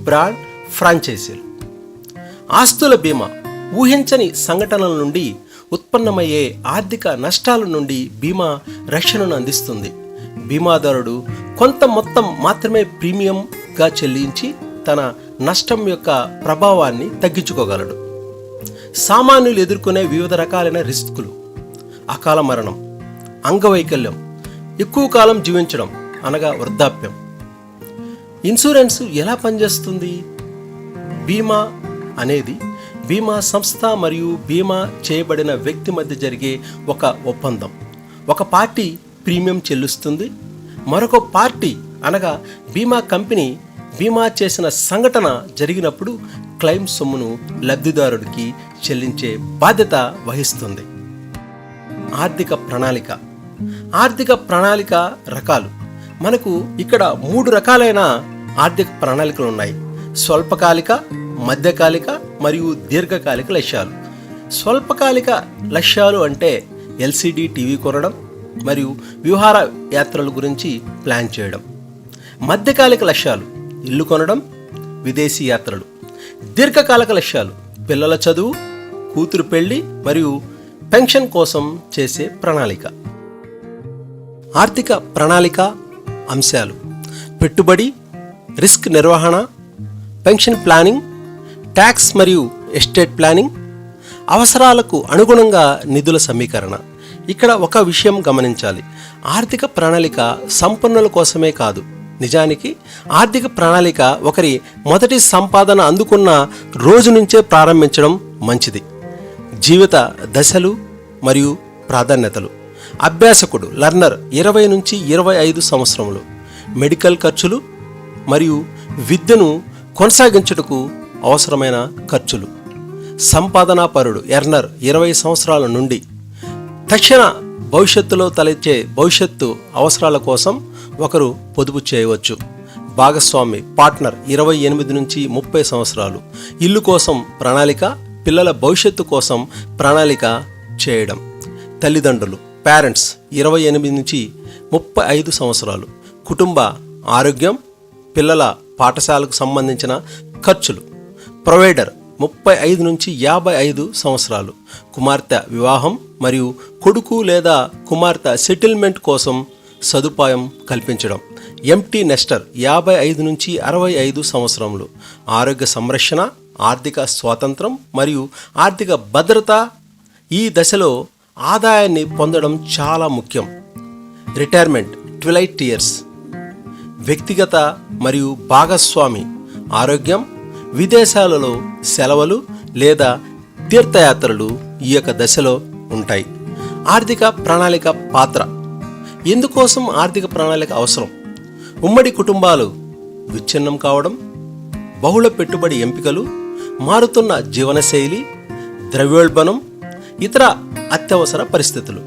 Speaker 1: బ్రాండ్, ఫ్రాంచైజీలు. ఆస్తుల బీమా ఊహించని సంఘటనల నుండి ఉత్పన్నమయ్యే ఆర్థిక నష్టాల నుండి బీమా రక్షణను అందిస్తుంది. బీమాదారుడు కొంత మొత్తం మాత్రమే ప్రీమియంగా చెల్లించి తన నష్టం యొక్క ప్రభావాన్ని తగ్గించుకోగలడు. సామాన్యులు ఎదుర్కొనే వివిధ రకాలైన రిస్కులు: అకాల మరణం, అంగవైకల్యం, ఎక్కువ కాలం జీవించడం అనగా వృద్ధాప్యం. ఇన్సూరెన్స్ ఎలా పనిచేస్తుంది? బీమా అనేది బీమా సంస్థ మరియు బీమా చేయబడిన వ్యక్తి మధ్య జరిగే ఒక ఒప్పందం. ఒక పార్టీ ప్రీమియం చెల్లిస్తుంది, మరొక పార్టీ అనగా బీమా కంపెనీ బీమా చేసిన సంఘటన జరిగినప్పుడు క్లెయిమ్ సొమ్మును లబ్ధిదారుడికి చెల్లించే బాధ్యత వహిస్తుంది. ఆర్థిక ప్రణాళిక రకాలు. మనకు ఇక్కడ 3 రకాలైన ఆర్థిక ప్రణాళికలు ఉన్నాయి: స్వల్పకాలిక, మధ్యకాలిక మరియు దీర్ఘకాలిక లక్ష్యాలు. స్వల్పకాలిక లక్ష్యాలు అంటే ఎల్సిడి టీవీ కొనడం మరియు విహార యాత్రల గురించి ప్లాన్ చేయడం. మధ్యకాలిక లక్ష్యాలు ఇల్లు కొనడం, విదేశీ యాత్రలు. దీర్ఘకాలిక లక్ష్యాలు పిల్లల చదువు, కూతురు పెళ్లి మరియు పెన్షన్ కోసం చేసే ప్రణాళిక.
Speaker 2: ఆర్థిక ప్రణాళిక అంశాలు: పెట్టుబడి, రిస్క్ నిర్వహణ, పెన్షన్ ప్లానింగ్, ట్యాక్స్ మరియు ఎస్టేట్ ప్లానింగ్, అవసరాలకు అనుగుణంగా నిధుల సమీకరణ. ఇక్కడ ఒక విషయం గమనించాలి. ఆర్థిక ప్రణాళిక సంపన్నుల కోసమే కాదు. నిజానికి ఆర్థిక ప్రణాళిక ఒకరి మొదటి సంపాదన అందుకున్న రోజు నుంచే ప్రారంభించడం మంచిది. జీవిత దశలు మరియు ప్రాధాన్యతలు: అభ్యాసకుడు లర్నర్ 20 నుంచి 25 సంవత్సరములు, మెడికల్ ఖర్చులు మరియు విద్యను కొనసాగించుటకు అవసరమైన ఖర్చులు. సంపాదనాపరుడు ఎర్నర్ 20 సంవత్సరాల నుండి తక్షణ భవిష్యత్తులో తలెచ్చే భవిష్యత్తు అవసరాల కోసం ఒకరు పొదుపు చేయవచ్చు. భాగస్వామి పార్ట్నర్ 28 నుంచి 30 సంవత్సరాలు, ఇల్లు కోసం ప్రణాళిక, పిల్లల భవిష్యత్తు కోసం ప్రణాళిక చేయడం. తల్లిదండ్రులు పేరెంట్స్ 28 నుంచి 35 సంవత్సరాలు, కుటుంబ ఆరోగ్యం, పిల్లల పాఠశాలకు సంబంధించిన ఖర్చులు. ప్రొవైడర్ 35 నుంచి 55 సంవత్సరాలు, కుమార్తె వివాహం మరియు కొడుకు లేదా కుమార్తె సెటిల్మెంట్ కోసం సదుపాయం కల్పించడం. ఎంప్టీ నెస్టర్ 55 నుంచి 65 సంవత్సరములు, ఆరోగ్య సంరక్షణ, ఆర్థిక స్వాతంత్రం మరియు ఆర్థిక భద్రత. ఈ దశలో ఆదాయాన్ని పొందడం చాలా ముఖ్యం. రిటైర్మెంట్ 12 ఇయర్స్, వ్యక్తిగత మరియు భాగస్వామి ఆరోగ్యం, విదేశాలలో సెలవులు లేదా తీర్థయాత్రలు ఈ యొక్క దశలో ఉంటాయి. ఆర్థిక ప్రణాళిక పాత్ర: ఎందుకోసం ఆర్థిక ప్రణాళిక అవసరం? ఉమ్మడి కుటుంబాలు విచ్ఛిన్నం కావడం, బహుళ పెట్టుబడి ఎంపికలు, మారుతున్న జీవనశైలి, ద్రవ్యోల్బణం, ఇతర అత్యవసర పరిస్థితులు.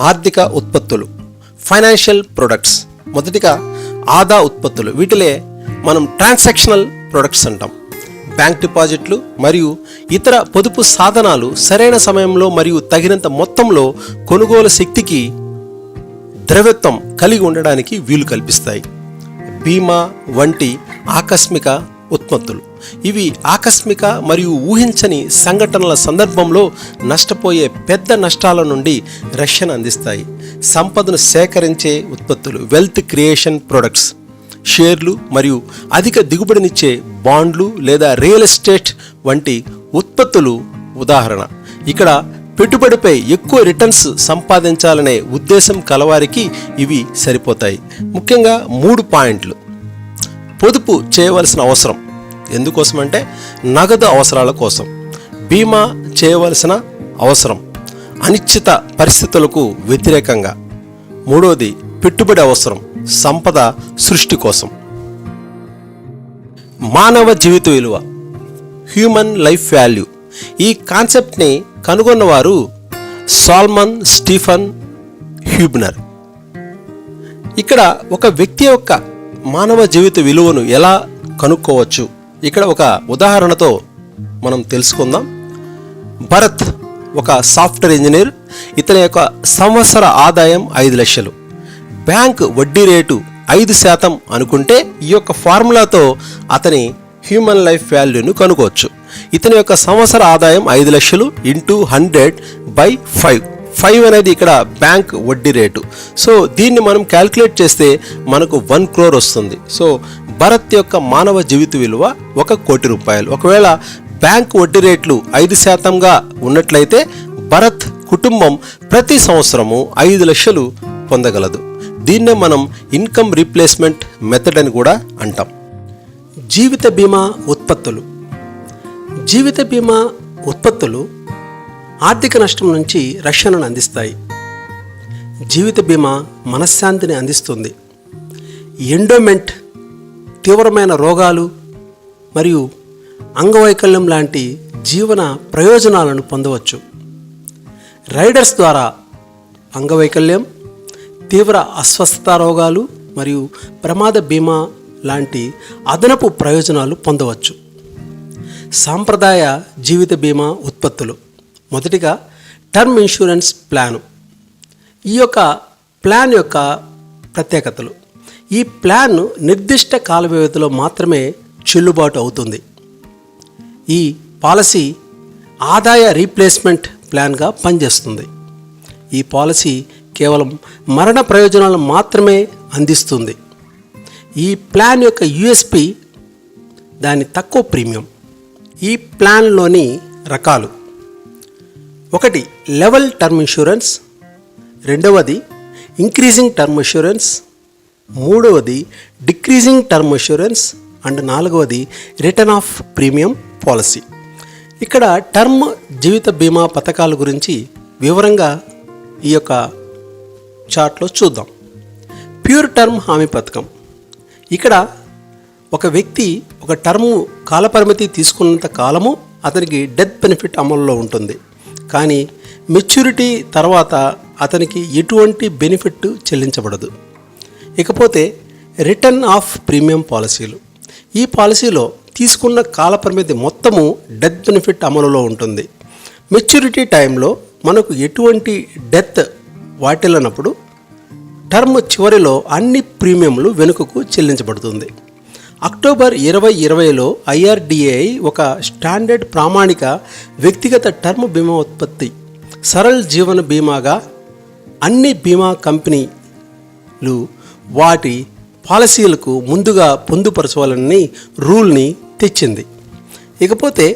Speaker 2: ఆర్థిక ఉత్పత్తులు: ఫైనాన్షియల్ ప్రొడక్ట్స్. మొదటిగా ఆదా ఉత్పత్తులు. వీటిలే మనం ట్రాన్సాక్షనల్ ప్రొడక్ట్స్ అంటాం. బ్యాంక్ డిపాజిట్లు మరియు ఇతర పొదుపు సాధనాలు సరైన సమయంలో మరియు తగినంత మొత్తంలో కొనుగోలు శక్తికి, ద్రవ్యత్వం కలిగి ఉండడానికి వీలు కల్పిస్తాయి. బీమా వంటి ఆకస్మిక ఉత్పత్తులు. ఇవి ఆకస్మిక మరియు ఊహించని సంఘటనల సందర్భంలో నష్టపోయే పెద్ద నష్టాల నుండి రక్షణ అందిస్తాయి. సంపదను సేకరించే ఉత్పత్తులు. Wealth creation products. షేర్లు మరియు అధిక దిగుబడినిచ్చే బాండ్లు లేదా రియల్ ఎస్టేట్ వంటి ఉత్పత్తులు ఉదాహరణ. ఇక్కడ పెట్టుబడిపై ఎక్కువ రిటర్న్స్ సంపాదించాలనే ఉద్దేశం కలవారికి ఇవి సరిపోతాయి. ముఖ్యంగా 3 పాయింట్లు. పొదుపు చేయవలసిన అవసరం. ఎందుకోసమంటే నగదు అవసరాల కోసం. బీమా చేయవలసిన అవసరం అనిశ్చిత పరిస్థితులకు వ్యతిరేకంగా. మూడోది పెట్టుబడి అవసరం, సంపద సృష్టి కోసం. మానవ జీవిత విలువ, హ్యూమన్ లైఫ్ వాల్యూ. ఈ కాన్సెప్ట్ని కనుగొన్నవారు సాల్మన్ స్టీఫన్ హ్యూబ్నర్. ఇక్కడ ఒక వ్యక్తి యొక్క మానవ జీవిత విలువను ఎలా కనుక్కోవచ్చు, ఇక్కడ ఒక ఉదాహరణతో మనం తెలుసుకుందాం. భరత్ ఒక సాఫ్ట్వేర్ ఇంజనీర్. ఇతని యొక్క సంవత్సర ఆదాయం 5 లక్షలు. బ్యాంక్ వడ్డీ రేటు 5% అనుకుంటే ఈ యొక్క ఫార్ములాతో అతని హ్యూమన్ లైఫ్ వాల్యూను కనుక్కోవచ్చు. ఇతని యొక్క సంవత్సర ఆదాయం 5 లక్షలు ఇంటూ 100/5. 5 అనేది ఇక్కడ బ్యాంక్ వడ్డీ రేటు. సో దీన్ని మనం క్యాల్కులేట్ చేస్తే మనకు 1 crore వస్తుంది. సో భరత్ యొక్క మానవ జీవిత విలువ 1 కోటి రూపాయలు. ఒకవేళ బ్యాంక్ వడ్డీ రేట్లు 5%గా ఉన్నట్లయితే భరత్ కుటుంబం ప్రతి సంవత్సరము 5 లక్షలు పొందగలదు. దీన్నే మనం ఇన్కమ్ రీప్లేస్మెంట్ మెథడ్ అని కూడా అంటాం. జీవిత బీమా ఉత్పత్తులు. జీవిత బీమా ఉత్పత్తులు ఆర్థిక నష్టం నుంచి రక్షణను అందిస్తాయి. జీవిత బీమా మనశ్శాంతిని అందిస్తుంది. ఎండోమెంట్ తీవ్రమైన రోగాలు మరియు అంగవైకల్యం లాంటి జీవన ప్రయోజనాలను పొందవచ్చు. రైడర్స్ ద్వారా అంగవైకల్యం, తీవ్ర అస్వస్థత రోగాలు మరియు ప్రమాద బీమా లాంటి అదనపు ప్రయోజనాలు పొందవచ్చు. సాంప్రదాయ జీవిత బీమా ఉత్పత్తులు. మొదటిగా టర్మ్ ఇన్సూరెన్స్ ప్లాను. ఈ యొక్క ప్లాన్ యొక్క ప్రత్యేకతలు. ఈ ప్లాన్ నిర్దిష్ట కాల వ్యవధిలో మాత్రమే చెల్లుబాటు అవుతుంది. ఈ పాలసీ ఆదాయ రీప్లేస్మెంట్ ప్లాన్గా పనిచేస్తుంది. ఈ పాలసీ కేవలం మరణ ప్రయోజనాలు మాత్రమే అందిస్తుంది. ఈ ప్లాన్ యొక్క యూఎస్పి దాని తక్కువ ప్రీమియం. ఈ ప్లాన్లోని రకాలు: ఒకటి లెవెల్ టర్మ్ ఇన్సూరెన్స్, రెండవది ఇంక్రీజింగ్ టర్మ్ ఇన్సూరెన్స్, మూడవది డిక్రీజింగ్ టర్మ్ ఇన్సూరెన్స్ అండ్ నాలుగవది రిటర్న్ ఆఫ్ ప్రీమియం పాలసీ. ఇక్కడ టర్మ్ జీవిత బీమా పథకాల గురించి వివరంగా ఈ యొక్క చార్ట్లో చూద్దాం. ప్యూర్ టర్మ్ హామీ పథకం. ఇక్కడ ఒక వ్యక్తి ఒక టర్మ్ కాలపరిమితి తీసుకున్నంత కాలము అతనికి డెత్ బెనిఫిట్ అమల్లో ఉంటుంది, కానీ మెచ్యూరిటీ తర్వాత అతనికి ఎటువంటి బెనిఫిట్ చెల్లించబడదు. ఇకపోతే రిటర్న్ ఆఫ్ ప్రీమియం పాలసీలు. ఈ పాలసీలో తీసుకున్న కాలపరిమితి మొత్తము డెత్ బెనిఫిట్ అమలులో ఉంటుంది. మెచ్యూరిటీ టైంలో మనకు ఎటువంటి డెత్ వాటిల్లనప్పుడు టర్మ్ చివరిలో అన్ని ప్రీమియంలు వెనుకకు చెల్లించబడుతుంది. అక్టోబర్ 2020లో IRDAI ఒక స్టాండర్డ్ ప్రామాణిక వ్యక్తిగత టర్మ్ బీమా ఉత్పత్తి సరళ్ జీవన బీమాగా అన్ని బీమా కంపెనీలు వాటి పాలసీలకు ముందుగా పొందుపరచాలని రూల్ని తెచ్చింది. ఇకపోతే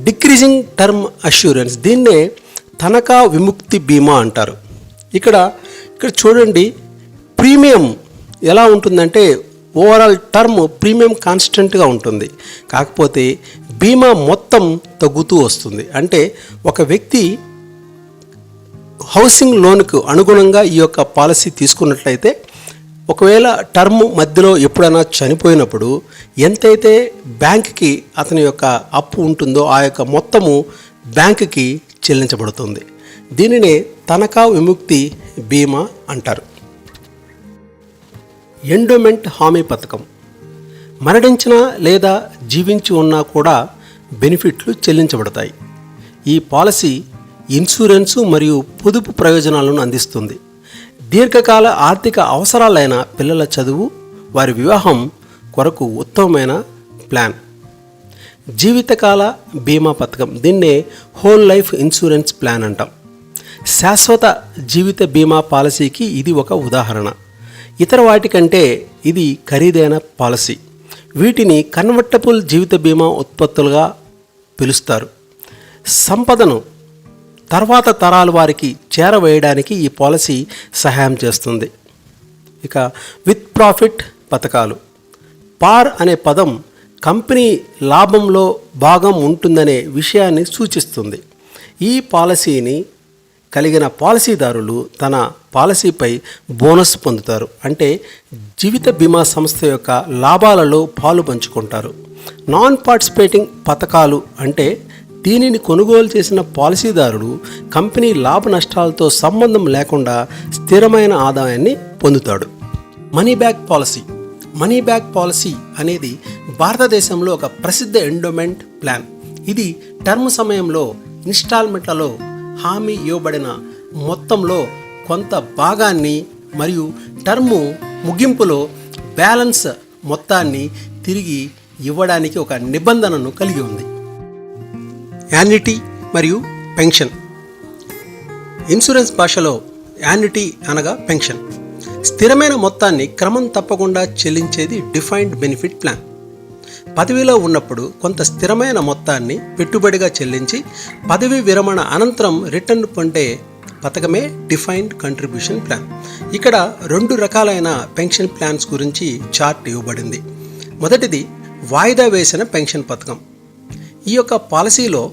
Speaker 2: డిక్రీజింగ్ టర్మ్ అష్యూరెన్స్, దీన్నే తనఖా విముక్తి బీమా అంటారు. ఇక్కడ చూడండి, ప్రీమియం ఎలా ఉంటుందంటే ఓవరాల్ టర్మ్ ప్రీమియం కాన్స్టెంట్గా ఉంటుంది, కాకపోతే బీమా మొత్తం తగ్గుతూ వస్తుంది. అంటే ఒక వ్యక్తి హౌసింగ్ లోన్కు అనుగుణంగా ఈ యొక్క పాలసీ తీసుకున్నట్లయితే ఒకవేళ టర్మ్ మధ్యలో ఎప్పుడైనా చనిపోయినప్పుడు ఎంతైతే బ్యాంక్కి అతని యొక్క అప్పు ఉంటుందో ఆ యొక్క మొత్తము బ్యాంకుకి చెల్లించబడుతుంది. దీనినే తనఖా విముక్తి బీమా అంటారు. ఎండోమెంట్ హామీ పథకం. మరణించిన లేదా జీవించి ఉన్నా కూడా బెనిఫిట్లు చెల్లించబడతాయి. ఈ పాలసీ ఇన్సూరెన్సు మరియు పొదుపు ప్రయోజనాలను అందిస్తుంది. దీర్ఘకాల ఆర్థిక అవసరాలైన పిల్లల చదువు, వారి వివాహం కొరకు ఉత్తమమైన ప్లాన్. జీవితకాల బీమా పథకం, దీన్నే హోల్ లైఫ్ ఇన్సూరెన్స్ ప్లాన్ అంటాం. శాశ్వత జీవిత బీమా పాలసీకి ఇది ఒక ఉదాహరణ. ఇతర వాటికంటే ఇది ఖరీదైన పాలసీ. వీటిని కన్వర్టబుల్ జీవిత బీమా ఉత్పత్తులుగా పిలుస్తారు. సంపదను తర్వాత తరాల వారికి చేరవేయడానికి ఈ పాలసీ సహాయం చేస్తుంది. ఇక విత్ ప్రాఫిట్ పథకాలు. పార్ అనే పదం కంపెనీ లాభంలో భాగం ఉంటుందనే విషయాన్ని సూచిస్తుంది. ఈ పాలసీని కలిగిన పాలసీదారులు తన పాలసీపై బోనస్ పొందుతారు, అంటే జీవిత బీమా సంస్థ యొక్క లాభాలలో పాలు పంచుకుంటారు. నాన్ పార్టిసిపేటింగ్ పథకాలు అంటే దీనిని కొనుగోలు చేసిన పాలసీదారుడు కంపెనీ లాభ నష్టాలతో సంబంధం లేకుండా స్థిరమైన ఆదాయాన్ని పొందుతాడు. Money back policy. Money back policy అనేది భారతదేశంలో ఒక ప్రసిద్ధ ఎండోమెంట్ ప్లాన్. ఇది టర్మ్ సమయంలో ఇన్స్టాల్మెంట్లలో హామీ ఇవ్వబడిన మొత్తంలో కొంత భాగాన్ని మరియు టర్ము ముగింపులో బ్యాలెన్స్ మొత్తాన్ని తిరిగి ఇవ్వడానికి ఒక నిబంధనను కలిగి ఉంది. యాన్యుటీ మరియు పెన్షన్. ఇన్సూరెన్స్ భాషలో యాన్యుటీ అనగా పెన్షన్. స్థిరమైన మొత్తాన్ని క్రమం తప్పకుండా చెల్లించేది డిఫైన్డ్ బెనిఫిట్ ప్లాన్. పదవిలో ఉన్నప్పుడు కొంత స్థిరమైన మొత్తాన్ని పెట్టుబడిగా చెల్లించి పదవి విరమణ అనంతరం రిటర్న్ పొందే పథకమే డిఫైన్డ్ కంట్రిబ్యూషన్ ప్లాన్. ఇక్కడ 2 రకాలైన పెన్షన్ ప్లాన్స్ గురించి చార్ట్ ఇవ్వబడింది. మొదటిది వాయిదా వేసిన పెన్షన్ పథకం. ఈ యొక్క పాలసీలో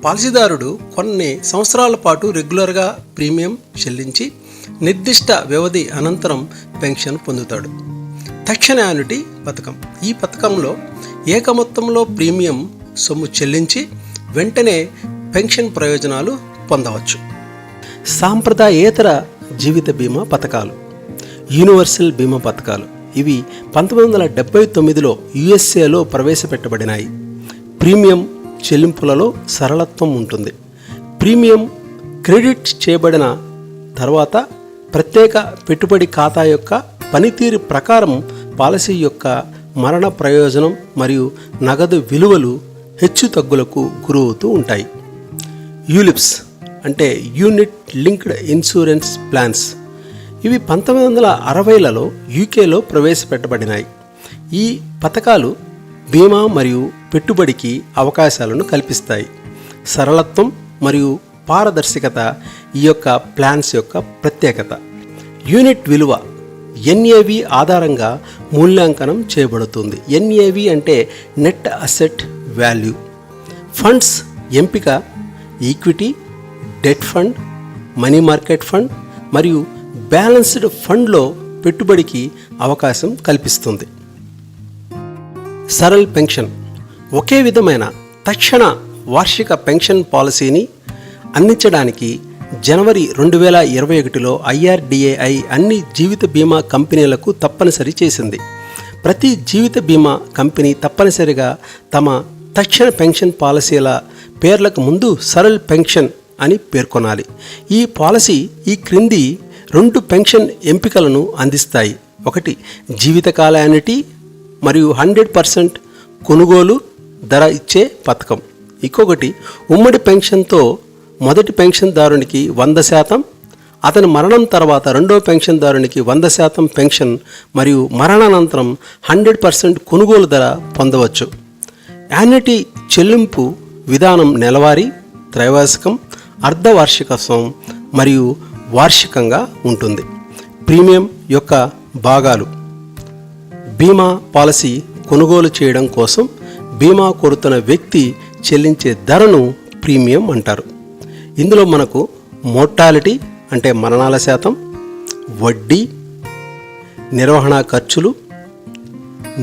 Speaker 2: పాలసీదారుడు కొన్ని సంవత్సరాల పాటు రెగ్యులర్గా ప్రీమియం చెల్లించి నిర్దిష్ట వ్యవధి అనంతరం పెన్షన్ పొందుతాడు. తక్షణ యాన్యుటీ పథకం. ఈ పథకంలో ఏక మొత్తంలో ప్రీమియం సొమ్ము చెల్లించి వెంటనే పెన్షన్ ప్రయోజనాలు పొందవచ్చు. సాంప్రదాయేతర జీవిత బీమా పథకాలు. యూనివర్సల్ బీమా పథకాలు. ఇవి 1979లో యుఎస్ఏలో ప్రవేశపెట్టబడినాయి. ప్రీమియం చెల్లింపులలో సరళత్వం ఉంటుంది. ప్రీమియం క్రెడిట్ చేయబడిన తర్వాత ప్రత్యేక పెట్టుబడి ఖాతా యొక్క పనితీరు ప్రకారం పాలసీ యొక్క మరణ ప్రయోజనం మరియు నగదు విలువలు హెచ్చుతగ్గులకు గురవుతూ ఉంటాయి. యూలిప్స్ అంటే యూనిట్ లింక్డ్ ఇన్సూరెన్స్ ప్లాన్స్. ఇవి 1960లలో యూకేలో ప్రవేశపెట్టబడినాయి. ఈ పథకాలు బీమా మరియు పెట్టుబడికి అవకాశాలను కల్పిస్తాయి. సరళత్వం మరియు పారదర్శకత ఈ యొక్క ప్లాన్స్ యొక్క ప్రత్యేకత. యూనిట్ విలువ NAV ఆధారంగా మూల్యాంకనం చేయబడుతుంది. NAV అంటే నెట్ అసెట్ వాల్యూ. ఫండ్స్ ఎంపిక equity, debt fund, money market fund మరియు బ్యాలెన్స్డ్ ఫండ్లో పెట్టుబడికి అవకాశం కల్పిస్తుంది. సరళ్ పెన్షన్ ఒకే విధమైన తక్షణ వార్షిక పెన్షన్ పాలసీని అందించడానికి జనవరి 2021లో IRDAI అన్ని జీవిత బీమా కంపెనీలకు తప్పనిసరి చేసింది. ప్రతి జీవిత బీమా కంపెనీ తప్పనిసరిగా తమ తక్షణ పెన్షన్ పాలసీల పేర్లకు ముందు సరళ్ పెన్షన్ అని పేర్కొనాలి. ఈ పాలసీ ఈ క్రింది 2 పెన్షన్ ఎంపికలను అందిస్తాయి. ఒకటి జీవితకాల యాన్యుటీ మరియు 100% కొనుగోలు ధర ఇచ్చే పథకం. ఇంకొకటి ఉమ్మడి పెన్షన్తో మొదటి పెన్షన్దారునికి 100%, అతని మరణం తర్వాత రెండో పెన్షన్దారునికి 100% పెన్షన్ మరియు మరణానంతరం 100% కొనుగోలు ధర పొందవచ్చు. యాన్యుటీ చెల్లింపు విధానం నెలవారీ, త్రైవార్షికం, అర్ధవార్షికం మరియు వార్షికంగా ఉంటుంది. ప్రీమియం యొక్క భాగాలు బీమా పాలసీ కొనుగోలు చేయడం కోసం బీమా కోరుతున్న వ్యక్తి చెల్లించే ధరను ప్రీమియం అంటారు. ఇందులో మనకు మోర్టాలిటీ అంటే మరణాల శాతం, వడ్డీ, నిర్వహణ ఖర్చులు,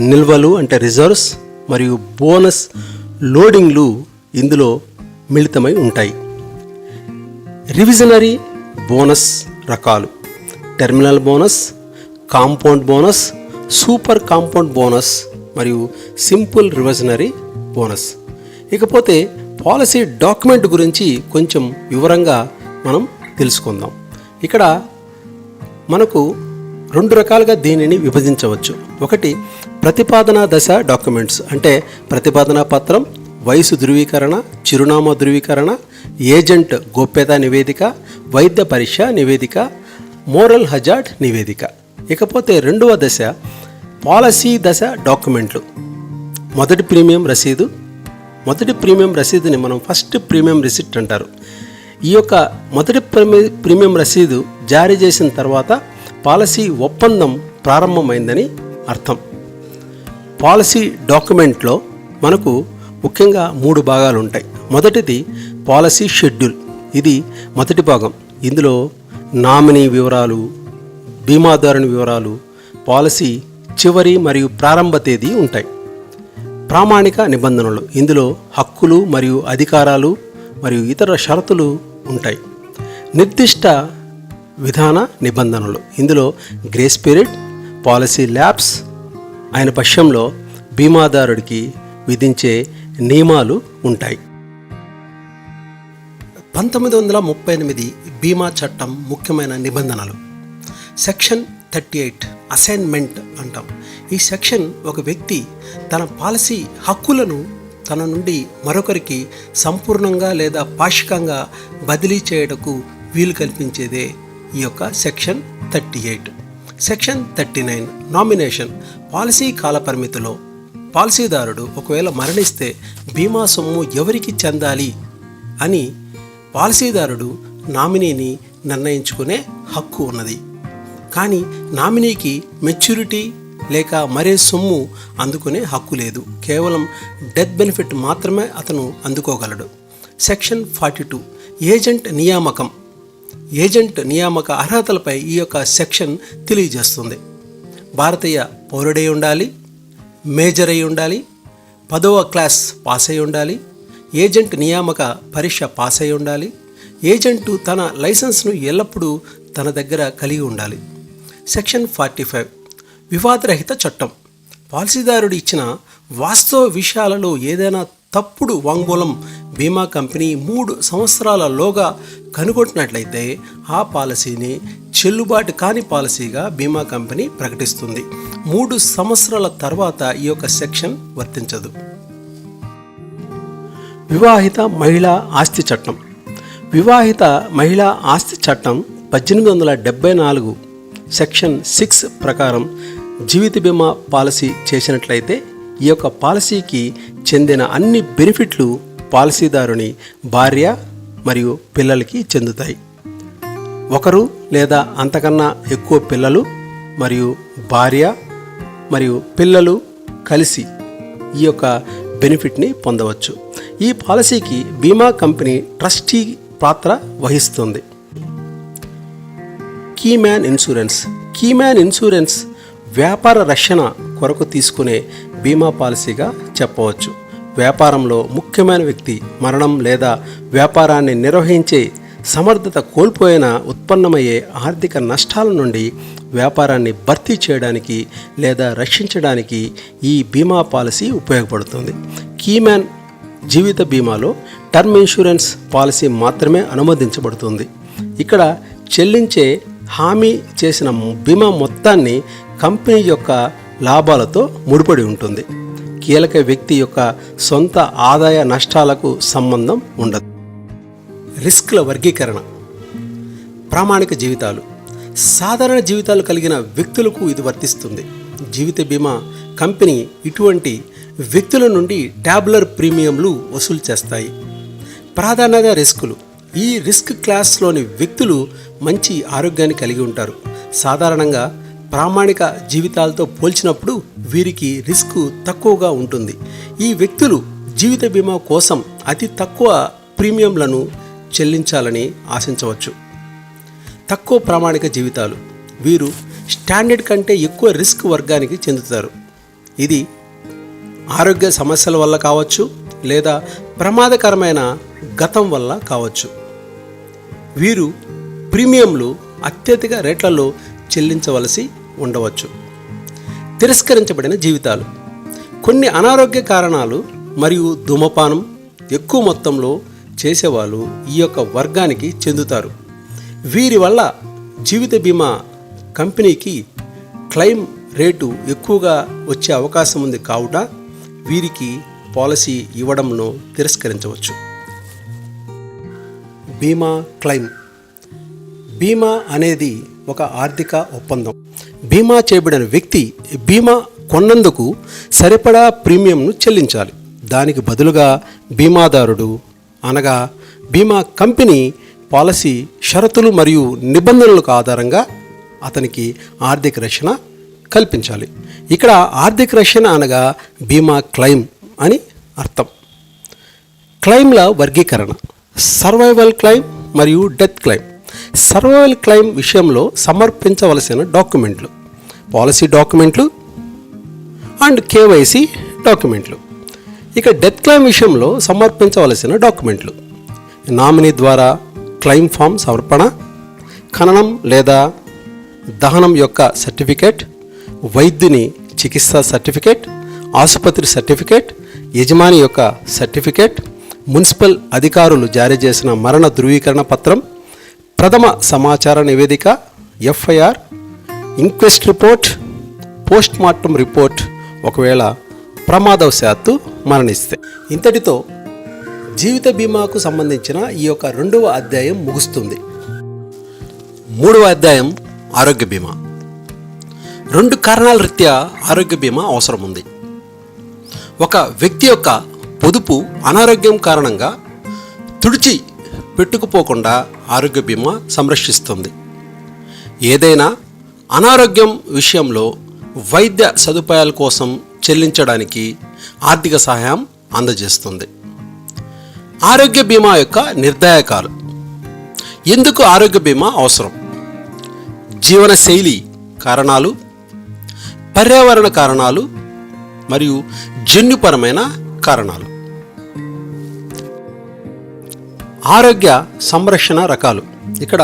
Speaker 2: నిల్వలు అంటే రిజర్వ్స్ మరియు బోనస్ లోడింగ్లు ఇందులో మిళితమై ఉంటాయి. రివిజనరీ బోనస్ రకాలు terminal bonus, compound bonus, super compound bonus మరియు సింపుల్ రివిజనరీ బోనస్. ఇకపోతే పాలసీ డాక్యుమెంట్ గురించి కొంచెం వివరంగా మనం తెలుసుకుందాం. ఇక్కడ మనకు 2 రకాలుగా దీనిని విభజించవచ్చు. ఒకటి ప్రతిపాదన దశ డాక్యుమెంట్స్ అంటే ప్రతిపాదన పత్రం, వయసు ధృవీకరణ, చిరునామా ధృవీకరణ, ఏజెంట్ గోప్యతా నివేదిక, వైద్య పరీక్ష నివేదిక, మోరల్ హజార్డ్ నివేదిక. ఇకపోతే 2వ దశ పాలసీ దశ డాక్యుమెంట్లు. మొదటి ప్రీమియం రసీదు. మొదటి ప్రీమియం రసీదుని మనం ఫస్ట్ ప్రీమియం రిసిప్ట్ అంటారు. ఈ యొక్క మొదటి ప్రీమియం రసీదు జారీ చేసిన తర్వాత పాలసీ ఒప్పందం ప్రారంభమైందని అర్థం. పాలసీ డాక్యుమెంట్లో మనకు ముఖ్యంగా 3 భాగాలు ఉంటాయి. మొదటిది పాలసీ షెడ్యూల్. ఇది మొదటి భాగం. ఇందులో నామినీ వివరాలు, బీమాదారుని వివరాలు, పాలసీ చివరి మరియు ప్రారంభ తేదీ ఉంటాయి. ప్రామాణిక నిబంధనలు. ఇందులో హక్కులు మరియు అధికారాలు మరియు ఇతర షరతులు ఉంటాయి. నిర్దిష్ట విధాన నిబంధనలు. ఇందులో గ్రేస్ పీరియడ్, పాలసీ ల్యాప్స్ అయిన పక్షంలో బీమాదారుడికి విధించే నియమాలు ఉంటాయి. 1938 బీమా చట్టం ముఖ్యమైన నిబంధనలు. సెక్షన్ 38 అసైన్మెంట్ అంటాం. ఈ సెక్షన్ ఒక వ్యక్తి తన పాలసీ హక్కులను తన నుండి మరొకరికి సంపూర్ణంగా లేదా పాక్షికంగా బదిలీ చేయటకు వీలు కల్పించేదే ఈ యొక్క సెక్షన్ 38. Section 39 nomination. పాలసీ కాలపరిమితిలో పాలసీదారుడు ఒకవేళ మరణిస్తే బీమా సొమ్ము ఎవరికి చెందాలి అని పాలసీదారుడు నామినీని నిర్ణయించుకునే హక్కు ఉన్నది. కానీ నామినీకి మెచ్యూరిటీ లేక మరే సొమ్ము అందుకునే హక్కు లేదు. కేవలం డెత్ బెనిఫిట్ మాత్రమే అతను అందుకోగలడు. సెక్షన్ 42 ఏజెంట్ నియామకం. ఏజెంట్ నియామక అర్హతలపై ఈ యొక్క సెక్షన్ తెలియజేస్తుంది. భారతీయ పౌరుడై ఉండాలి, మేజర్ అయి ఉండాలి, 10వ క్లాస్ పాస్ అయి ఉండాలి, ఏజెంట్ నియామక పరీక్ష పాస్ అయి ఉండాలి, ఏజెంటు తన లైసెన్స్ను ఎల్లప్పుడూ తన దగ్గర కలిగి ఉండాలి. సెక్షన్ 45 వివాదరహిత చట్టం. పాలసీదారుడు ఇచ్చిన వాస్తవ విషయాలలో ఏదైనా తప్పుడు వాంగ్మూలం బీమా కంపెనీ 3 సంవత్సరాలలోగా కనుగొట్టినట్లయితే ఆ పాలసీని చెల్లుబాటు కాని పాలసీగా బీమా కంపెనీ ప్రకటిస్తుంది. 3 సంవత్సరాల తర్వాత ఈ యొక్క సెక్షన్ వర్తించదు. వివాహిత మహిళా ఆస్తి చట్టం. వివాహిత మహిళా ఆస్తి చట్టం 1874 సెక్షన్ 6 ప్రకారం జీవిత బీమా పాలసీ చేసినట్లయితే ఈ యొక్క పాలసీకి చెందిన అన్ని బెనిఫిట్లు పాలసీదారుని భార్య మరియు పిల్లలకి చెందుతాయి. ఒకరు లేదా అంతకన్నా ఎక్కువ పిల్లలు మరియు భార్య మరియు పిల్లలు కలిసి ఈ యొక్క బెనిఫిట్ని పొందవచ్చు. ఈ పాలసీకి బీమా కంపెనీ ట్రస్టీ పాత్ర వహిస్తుంది. కీమ్యాన్ ఇన్సూరెన్స్ వ్యాపార రక్షణ కొరకు తీసుకునే బీమా పాలసీగా చెప్పవచ్చు. వ్యాపారంలో ముఖ్యమైన వ్యక్తి మరణం లేదా వ్యాపారాన్ని నిర్వహించే సమర్థత కోల్పోయిన ఉత్పన్నమయ్యే ఆర్థిక నష్టాల నుండి వ్యాపారాన్ని భర్తీ చేయడానికి లేదా రక్షించడానికి ఈ బీమా పాలసీ ఉపయోగపడుతుంది. కీమ్యాన్ జీవిత బీమాలో టర్మ్ ఇన్సూరెన్స్ పాలసీ మాత్రమే అనుమతించబడుతుంది. ఇక్కడ చెల్లించే హామీ చేసిన బీమా మొత్తాన్ని కంపెనీ యొక్క లాభాలతో ముడిపడి ఉంటుంది. కీలక వ్యక్తి యొక్క సొంత ఆదాయ నష్టాలకు సంబంధం ఉండదు. రిస్క్ల వర్గీకరణ. ప్రామాణిక జీవితాలు. సాధారణ జీవితాలు కలిగిన వ్యక్తులకు ఇది వర్తిస్తుంది. జీవిత బీమా కంపెనీ ఇటువంటి వ్యక్తుల నుండి ట్యాబులర్ ప్రీమియంలు వసూలు చేస్తాయి. ప్రాధాన్యత రిస్కులు. ఈ రిస్క్ క్లాస్లోని వ్యక్తులు మంచి ఆరోగ్యాన్ని కలిగి ఉంటారు. సాధారణంగా ప్రామాణిక జీవితాలతో పోల్చినప్పుడు వీరికి రిస్క్ తక్కువగా ఉంటుంది. ఈ వ్యక్తులు జీవిత బీమా కోసం అతి తక్కువ ప్రీమియంలను చెల్లించాలని ఆశించవచ్చు. తక్కువ ప్రామాణిక జీవితాలు. వీరు స్టాండర్డ్ కంటే ఎక్కువ రిస్క్ వర్గానికి చెందుతారు. ఇది ఆరోగ్య సమస్యల వల్ల కావచ్చు లేదా ప్రమాదకరమైన గతం వల్ల కావచ్చు. వీరు ప్రీమియంలు అత్యధిక రేట్లలో చెల్లించవలసి ఉండవచ్చు. తిరస్కరించబడిన జీవితాలు. కొన్ని అనారోగ్య కారణాలు మరియు ధూమపానం ఎక్కువ మొత్తంలో చేసేవాళ్ళు ఈ యొక్క వర్గానికి చెందుతారు. వీరి వల్ల జీవిత బీమా కంపెనీకి క్లెయిమ్ రేటు ఎక్కువగా వచ్చే అవకాశం ఉంది కావున వీరికి పాలసీ ఇవ్వడంను తిరస్కరించవచ్చు. బీమా క్లెయిమ్. బీమా అనేది ఒక ఆర్థిక ఒప్పందం. బీమా చేయబడిన వ్యక్తి బీమా కొన్నందుకు సరిపడా ప్రీమియంను చెల్లించాలి. దానికి బదులుగా బీమాదారుడు అనగా బీమా కంపెనీ పాలసీ షరతులు మరియు నిబంధనలకు ఆధారంగా అతనికి ఆర్థిక రక్షణ కల్పించాలి. ఇక్కడ ఆర్థిక రక్షణ అనగా బీమా క్లెయిమ్ అని అర్థం. క్లెయిమ్ల వర్గీకరణ. సర్వైవల్ క్లెయిమ్ మరియు డెత్ క్లెయిమ్. సర్వైవల్ క్లెయిమ్ విషయంలో సమర్పించవలసిన డాక్యుమెంట్లు పాలసీ డాక్యుమెంట్లు అండ్ కేవైసీ డాక్యుమెంట్లు. ఇక డెత్ క్లెయిమ్ విషయంలో సమర్పించవలసిన డాక్యుమెంట్లు నామినీ ద్వారా క్లెయిమ్ ఫామ్ సమర్పణ, ఖననం లేదా దహనం యొక్క సర్టిఫికేట్, వైద్యుని చికిత్సా సర్టిఫికేట్, ఆసుపత్రి సర్టిఫికేట్, యజమాని యొక్క సర్టిఫికేట్, మున్సిపల్ అధికారులు జారీ చేసిన మరణ ధృవీకరణ పత్రం, ప్రథమ సమాచార నివేదిక, FIR, inquest report, post mortem report ఒకవేళ ప్రమాదవశాత్తు మరణిస్తే. ఇంతటితో జీవిత బీమాకు సంబంధించిన ఈ యొక్క 2వ అధ్యాయం ముగుస్తుంది. 3వ అధ్యాయం ఆరోగ్య బీమా. 2 కారణాల రీత్యా ఆరోగ్య బీమా అవసరం ఉంది. ఒక వ్యక్తి యొక్క పొదుపు అనారోగ్యం కారణంగా తుడిచి పెట్టుకుపోకుండా ఆరోగ్య బీమా సంరక్షిస్తుంది. ఏదైనా అనారోగ్యం విషయంలో వైద్య సదుపాయాల కోసం చెల్లించడానికి ఆర్థిక సహాయం అందజేస్తుంది. ఆరోగ్య బీమా యొక్క నిర్ధారకాలు. ఎందుకు ఆరోగ్య బీమా అవసరం? జీవనశైలి కారణాలు, పర్యావరణ కారణాలు మరియు జన్యుపరమైన కారణాలు. ఆరోగ్య సంరక్షణ రకాలు. ఇక్కడ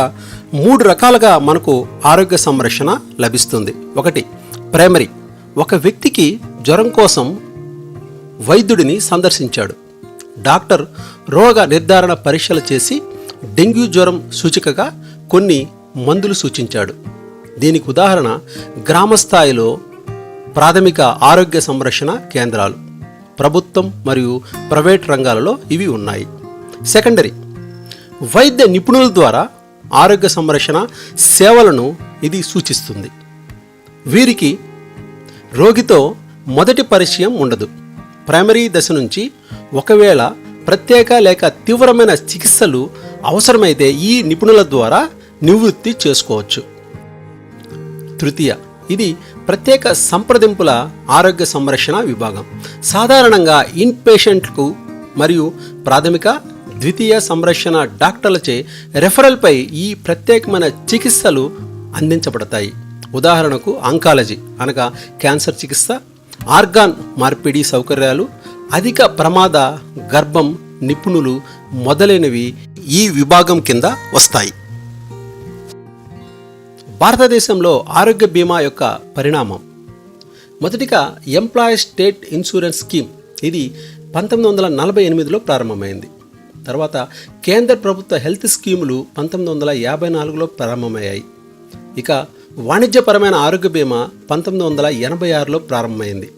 Speaker 2: 3 రకాలుగా మనకు ఆరోగ్య సంరక్షణ లభిస్తుంది. 1 ప్రైమరీ. ఒక వ్యక్తికి జ్వరం కోసం వైద్యుడిని సందర్శించాడు. డాక్టర్ రోగ నిర్ధారణ పరీక్షలు చేసి డెంగ్యూ జ్వరం సూచికగా కొన్ని మందులు సూచించాడు. దీనికి ఉదాహరణ గ్రామ స్థాయిలో ప్రాథమిక ఆరోగ్య సంరక్షణ కేంద్రాలు. ప్రభుత్వం మరియు ప్రైవేట్ రంగాలలో ఇవి ఉన్నాయి. సెకండరీ. వైద్య నిపుణుల ద్వారా ఆరోగ్య సంరక్షణ సేవలను ఇది సూచిస్తుంది. వీరికి రోగితో మొదటి పరిచయం ఉండదు. ప్రైమరీ దశ నుంచి ఒకవేళ ప్రత్యేక లేక తీవ్రమైన చికిత్సలు అవసరమైతే ఈ నిపుణుల ద్వారా నివృత్తి చేసుకోవచ్చు. తృతీయ, ఇది ప్రత్యేక సంప్రదింపుల ఆరోగ్య సంరక్షణ విభాగం. సాధారణంగా ఇన్ పేషెంట్కు మరియు ప్రాథమిక ద్వితీయ సంరక్షణ డాక్టర్లచే రెఫరల్పై ఈ ప్రత్యేకమైన చికిత్సలు అందించబడతాయి. ఉదాహరణకు ఆంకాలజీ అనగా క్యాన్సర్ చికిత్స, ఆర్గాన్ మార్పిడి సౌకర్యాలు, అధిక ప్రమాద గర్భం నిపుణులు మొదలైనవి ఈ విభాగం కింద వస్తాయి. భారతదేశంలో ఆరోగ్య బీమా యొక్క పరిణామం. మొదటిగా ఎంప్లాయీస్ స్టేట్ ఇన్సూరెన్స్ స్కీమ్, ఇది 1948లో ప్రారంభమైంది. తర్వాత కేంద్ర ప్రభుత్వ హెల్త్ స్కీములు 1954లో ప్రారంభమయ్యాయి. ఇక వాణిజ్యపరమైన ఆరోగ్య బీమా 1986లో ప్రారంభమైంది.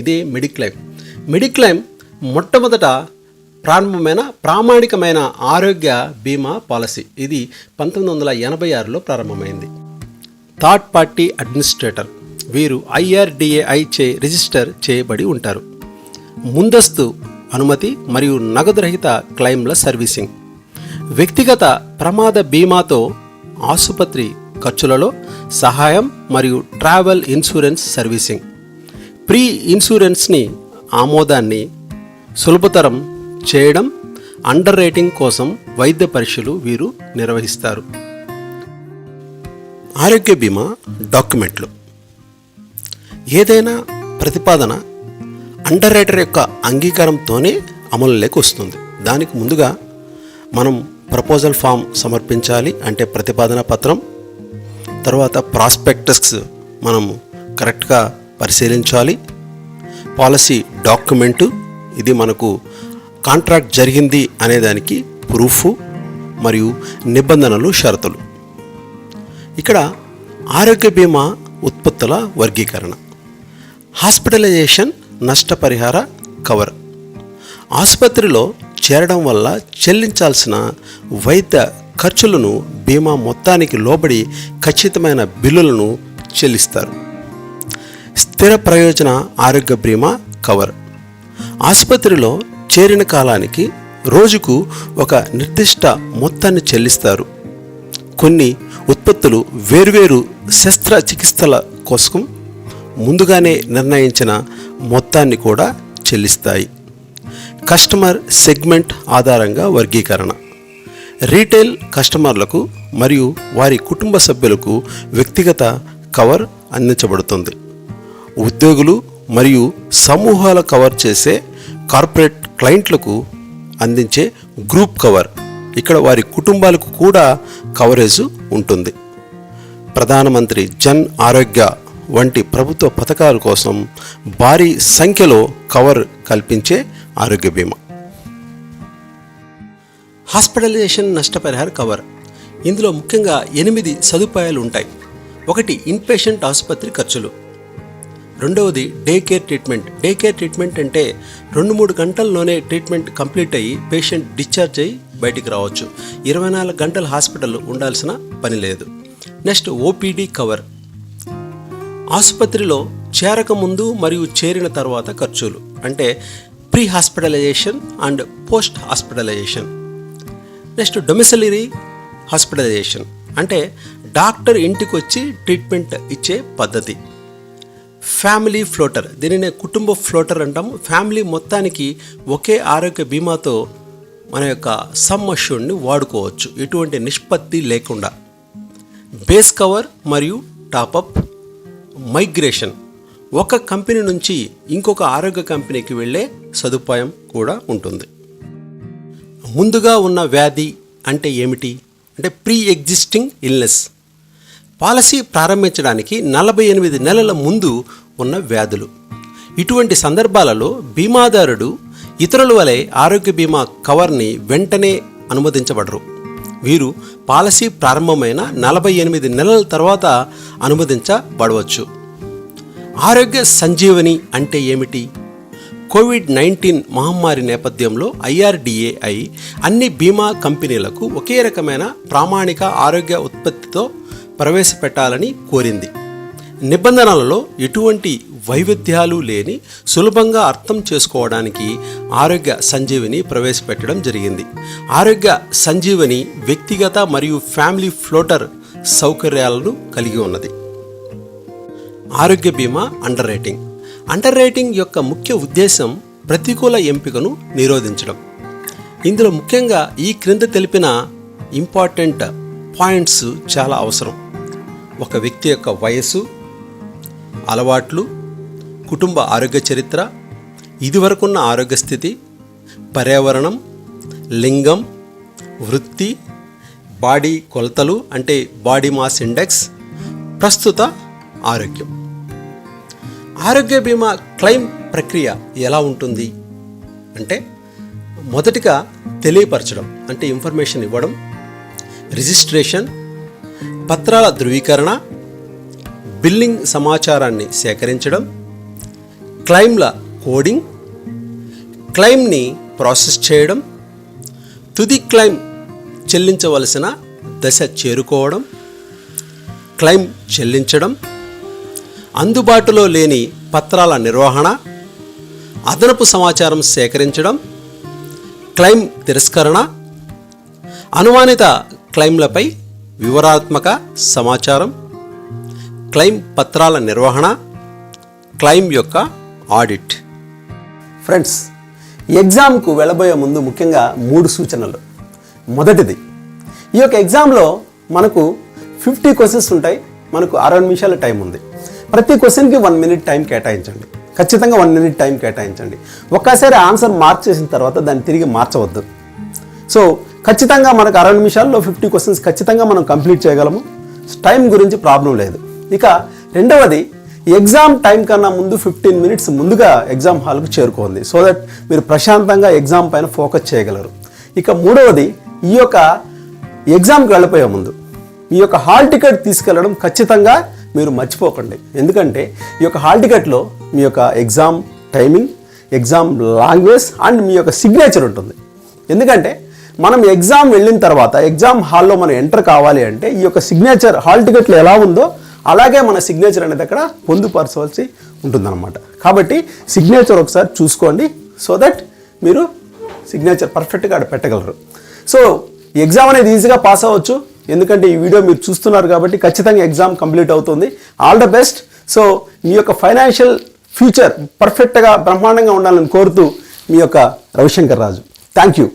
Speaker 2: ఇదే మెడిక్లైమ్. మెడిక్లైమ్ మొట్టమొదట ప్రారంభమైన ప్రామాణికమైన ఆరోగ్య బీమా పాలసీ. ఇది 1986లో ప్రారంభమైంది. థర్డ్ పార్టీ అడ్మినిస్ట్రేటర్, వీరు IRDAI చే రిజిస్టర్ చేయబడి ఉంటారు. ముందస్తు అనుమతి మరియు నగదు రహిత క్లెయిమ్ల సర్వీసింగ్. వ్యక్తిగత ప్రమాద బీమాతో ఆసుపత్రి ఖర్చులలో సహాయం మరియు ట్రావెల్ ఇన్సూరెన్స్ సర్వీసింగ్. ప్రీ ఇన్సూరెన్స్ని ఆమోదాన్ని సులభతరం చేయడం, అండర్ రేటింగ్ కోసం వైద్య పరీక్షలు వీరు నిర్వహిస్తారు. ఆరోగ్య బీమా డాక్యుమెంట్లు. ఏదైనా ప్రతిపాదన అండర్ రైటర్ యొక్క అంగీకారంతోనే అమలులోకి వస్తుంది. దానికి ముందుగా మనం ప్రపోజల్ ఫామ్ సమర్పించాలి, అంటే ప్రతిపాదన పత్రం. తర్వాత ప్రాస్పెక్టస్ మనం కరెక్ట్గా పరిశీలించాలి. పాలసీ డాక్యుమెంటు, ఇది మనకు కాంట్రాక్ట్ జరిగింది అనేదానికి ప్రూఫ్ మరియు నిబంధనలు, షరతులు. ఇక్కడ ఆరోగ్య బీమా ఉత్పత్తుల వర్గీకరణ. హాస్పిటలైజేషన్ నష్టపరిహార కవర్. ఆసుపత్రిలో చేరడం వల్ల చెల్లించాల్సిన వైద్య ఖర్చులను బీమా మొత్తానికి లోబడి ఖచ్చితమైన బిల్లులను చెల్లిస్తారు. స్థిర ప్రయోజన ఆరోగ్య బీమా కవర్. ఆసుపత్రిలో చేరిన కాలానికి రోజుకు ఒక నిర్దిష్ట మొత్తాన్ని చెల్లిస్తారు. కొన్ని ఉత్పత్తులు వేర్వేరు శస్త్రచికిత్సల కోసం ముందుగానే నిర్ణయించిన మొత్తాన్ని కూడా చెల్లిస్తాయి. కస్టమర్ సెగ్మెంట్ ఆధారంగా వర్గీకరణ. రీటైల్ కస్టమర్లకు మరియు వారి కుటుంబ సభ్యులకు వ్యక్తిగత కవర్ అందించబడుతుంది. ఉద్యోగులు మరియు సమూహాల కవర్ చేసే కార్పొరేట్ క్లయింట్లకు అందించే గ్రూప్ కవర్. ఇక్కడ వారి కుటుంబాలకు కూడా కవరేజ్ ఉంటుంది. ప్రధానమంత్రి జన్ ఆరోగ్య వంటి ప్రభుత్వ పథకాల కోసం భారీ సంఖ్యలో కవర్ కల్పించే ఆరోగ్య బీమా. హాస్పిటలైజేషన్ నష్టపరిహార కవర్. ఇందులో ముఖ్యంగా 8 సదుపాయాలు ఉంటాయి. 1, ఇన్పేషెంట్ ఆసుపత్రి ఖర్చులు. 2వది day care treatment. Day care treatment అంటే 2-3 గంటల్లోనే ట్రీట్మెంట్ కంప్లీట్ అయ్యి పేషెంట్ డిశ్చార్జ్ అయ్యి బయటికి రావచ్చు. 24 గంటలు హాస్పిటల్ ఉండాల్సిన పని లేదు. Next OPD cover. ఆసుపత్రిలో చేరకముందు మరియు చేరిన తర్వాత ఖర్చులు, అంటే pre hospitalisation and post hospitalisation. Next domiciliary hospitalisation, అంటే డాక్టర్ ఇంటికి వచ్చి ట్రీట్మెంట్ ఇచ్చే పద్ధతి. ఫ్యామిలీ ఫ్లోటర్, దీనినే కుటుంబ ఫ్లోటర్ అంటాము. ఫ్యామిలీ మొత్తానికి ఒకే ఆరోగ్య బీమాతో మన యొక్క సమ్ అష్యూర్డ్ని వాడుకోవచ్చు, ఎటువంటి నిష్పత్తి లేకుండా. బేస్ కవర్ మరియు టాపప్. మైగ్రేషన్, ఒక కంపెనీ నుంచి ఇంకొక ఆరోగ్య కంపెనీకి వెళ్ళే సదుపాయం కూడా ఉంటుంది. ముందుగా ఉన్న వ్యాధి అంటే ఏమిటి అంటే ప్రీ ఎగ్జిస్టింగ్ ఇల్నెస్. పాలసీ ప్రారంభించడానికి 48 నెలల ముందు ఉన్న వ్యాధులు. ఇటువంటి సందర్భాలలో బీమాదారుడు ఇతరుల వలె ఆరోగ్య బీమా కవర్ని వెంటనే అనుమతించబడరు. వీరు పాలసీ ప్రారంభమైన 48 నెలల తర్వాత అనుమతించబడవచ్చు. ఆరోగ్య సంజీవని అంటే ఏమిటి? కోవిడ్-19 మహమ్మారి నేపథ్యంలో IRDAI అన్ని బీమా కంపెనీలకు ఒకే రకమైన ప్రామాణిక ఆరోగ్య ఉత్పత్తితో ప్రవేశపెట్టాలని కోరింది. నిబంధనలలో ఎటువంటి వైవిధ్యాలు లేని సులభంగా అర్థం చేసుకోవడానికి ఆరోగ్య సంజీవని ప్రవేశపెట్టడం జరిగింది. ఆరోగ్య సంజీవని వ్యక్తిగత మరియు ఫ్యామిలీ ఫ్లోటర్ సౌకర్యాలను కలిగి ఉన్నది. ఆరోగ్య బీమా అండర్ రేటింగ్ యొక్క ముఖ్య ఉద్దేశం ప్రతికూల ఎంపికను నిరోధించడం. ఇందులో ముఖ్యంగా ఈ క్రింద తెలిపిన ఇంపార్టెంట్ పాయింట్స్ చాలా అవసరం. ఒక వ్యక్తి యొక్క వయస్సు, అలవాట్లు, కుటుంబ ఆరోగ్య చరిత్ర, ఇదివరకున్న ఆరోగ్య స్థితి, పర్యావరణం, లింగం, వృత్తి, బాడీ కొలతలు అంటే బాడీ మాస్ ఇండెక్స్, ప్రస్తుత ఆరోగ్యం. ఆరోగ్య బీమా క్లెయిమ్ ప్రక్రియ ఎలా ఉంటుంది అంటే మొదటిగా తెలియపరచడం అంటే ఇన్ఫర్మేషన్ ఇవ్వడం, రిజిస్ట్రేషన్, పత్రాల ధృవీకరణ, బిల్లింగ్ సమాచారాన్ని సేకరించడం, క్లెయిమ్ల కోడింగ్, క్లెయిమ్ని ప్రాసెస్ చేయడం, తుది క్లెయిమ్ చెల్లించవలసిన దశ చేరుకోవడం, క్లెయిమ్ చెల్లించడం, అందుబాటులో లేని పత్రాల నిర్వహణ, అదనపు సమాచారం సేకరించడం, క్లెయిమ్ తిరస్కరణ, అనుమానిత క్లెయిమ్లపై వివరాత్మక సమాచారం, క్లెయిమ్ పత్రాల నిర్వహణ, క్లెయిమ్ యొక్క ఆడిట్.
Speaker 1: ఫ్రెండ్స్, ఎగ్జామ్కు వెళ్ళబోయే ముందు ముఖ్యంగా 3 సూచనలు. మొదటిది, ఈ యొక్క ఎగ్జామ్లో మనకు 50 క్వశ్చన్స్ ఉంటాయి. మనకు 60 నిమిషాల టైం ఉంది. ప్రతి క్వశ్చన్కి 1 మినిట్ టైం కేటాయించండి. ఖచ్చితంగా 1 మినిట్ టైం కేటాయించండి. ఒక్కసారి ఆన్సర్ మార్చేసిన తర్వాత దాన్ని తిరిగి మార్చవద్దు. సో ఖచ్చితంగా మనకు 60 నిమిషాల్లో 50 క్వశ్చన్స్ ఖచ్చితంగా మనం కంప్లీట్ చేయగలము. టైం గురించి ప్రాబ్లం లేదు. ఇక రెండవది, ఎగ్జామ్ టైం కన్నా ముందు 15 మినిట్స్ ముందుగా ఎగ్జామ్ హాల్కు చేరుకోండి. సో దట్ మీరు ప్రశాంతంగా ఎగ్జామ్ పైన ఫోకస్ చేయగలరు. ఇక మూడవది, ఈ యొక్క ఎగ్జామ్కి వెళ్ళిపోయే ముందు మీ యొక్క హాల్ టికెట్ తీసుకెళ్ళడం ఖచ్చితంగా మీరు మర్చిపోకండి. ఎందుకంటే ఈ యొక్క హాల్ టికెట్లో మీ యొక్క exam timing, exam language and మీ యొక్క సిగ్నేచర్ ఉంటుంది. ఎందుకంటే మనం ఎగ్జామ్ వెళ్ళిన తర్వాత ఎగ్జామ్ హాల్లో మనం ఎంటర్ కావాలి అంటే ఈ యొక్క సిగ్నేచర్ హాల్ టికెట్లో ఎలా ఉందో అలాగే మన సిగ్నేచర్ అనేది అక్కడ పొందుపరచవలసి ఉంటుందన్నమాట. కాబట్టి సిగ్నేచర్ ఒకసారి చూసుకోండి. సో దట్ మీరు సిగ్నేచర్ పర్ఫెక్ట్గా అక్కడ పెట్టగలరు. సో ఎగ్జామ్ అనేది ఈజీగా పాస్ అవ్వచ్చు. ఎందుకంటే ఈ వీడియో మీరు చూస్తున్నారు కాబట్టి ఖచ్చితంగా ఎగ్జామ్ కంప్లీట్ అవుతుంది. All the best. సో మీ యొక్క ఫైనాన్షియల్ ఫ్యూచర్ పర్ఫెక్ట్గా బ్రహ్మాండంగా ఉండాలని కోరుతూ మీ యొక్క రవిశంకర్ రాజు. Thank you.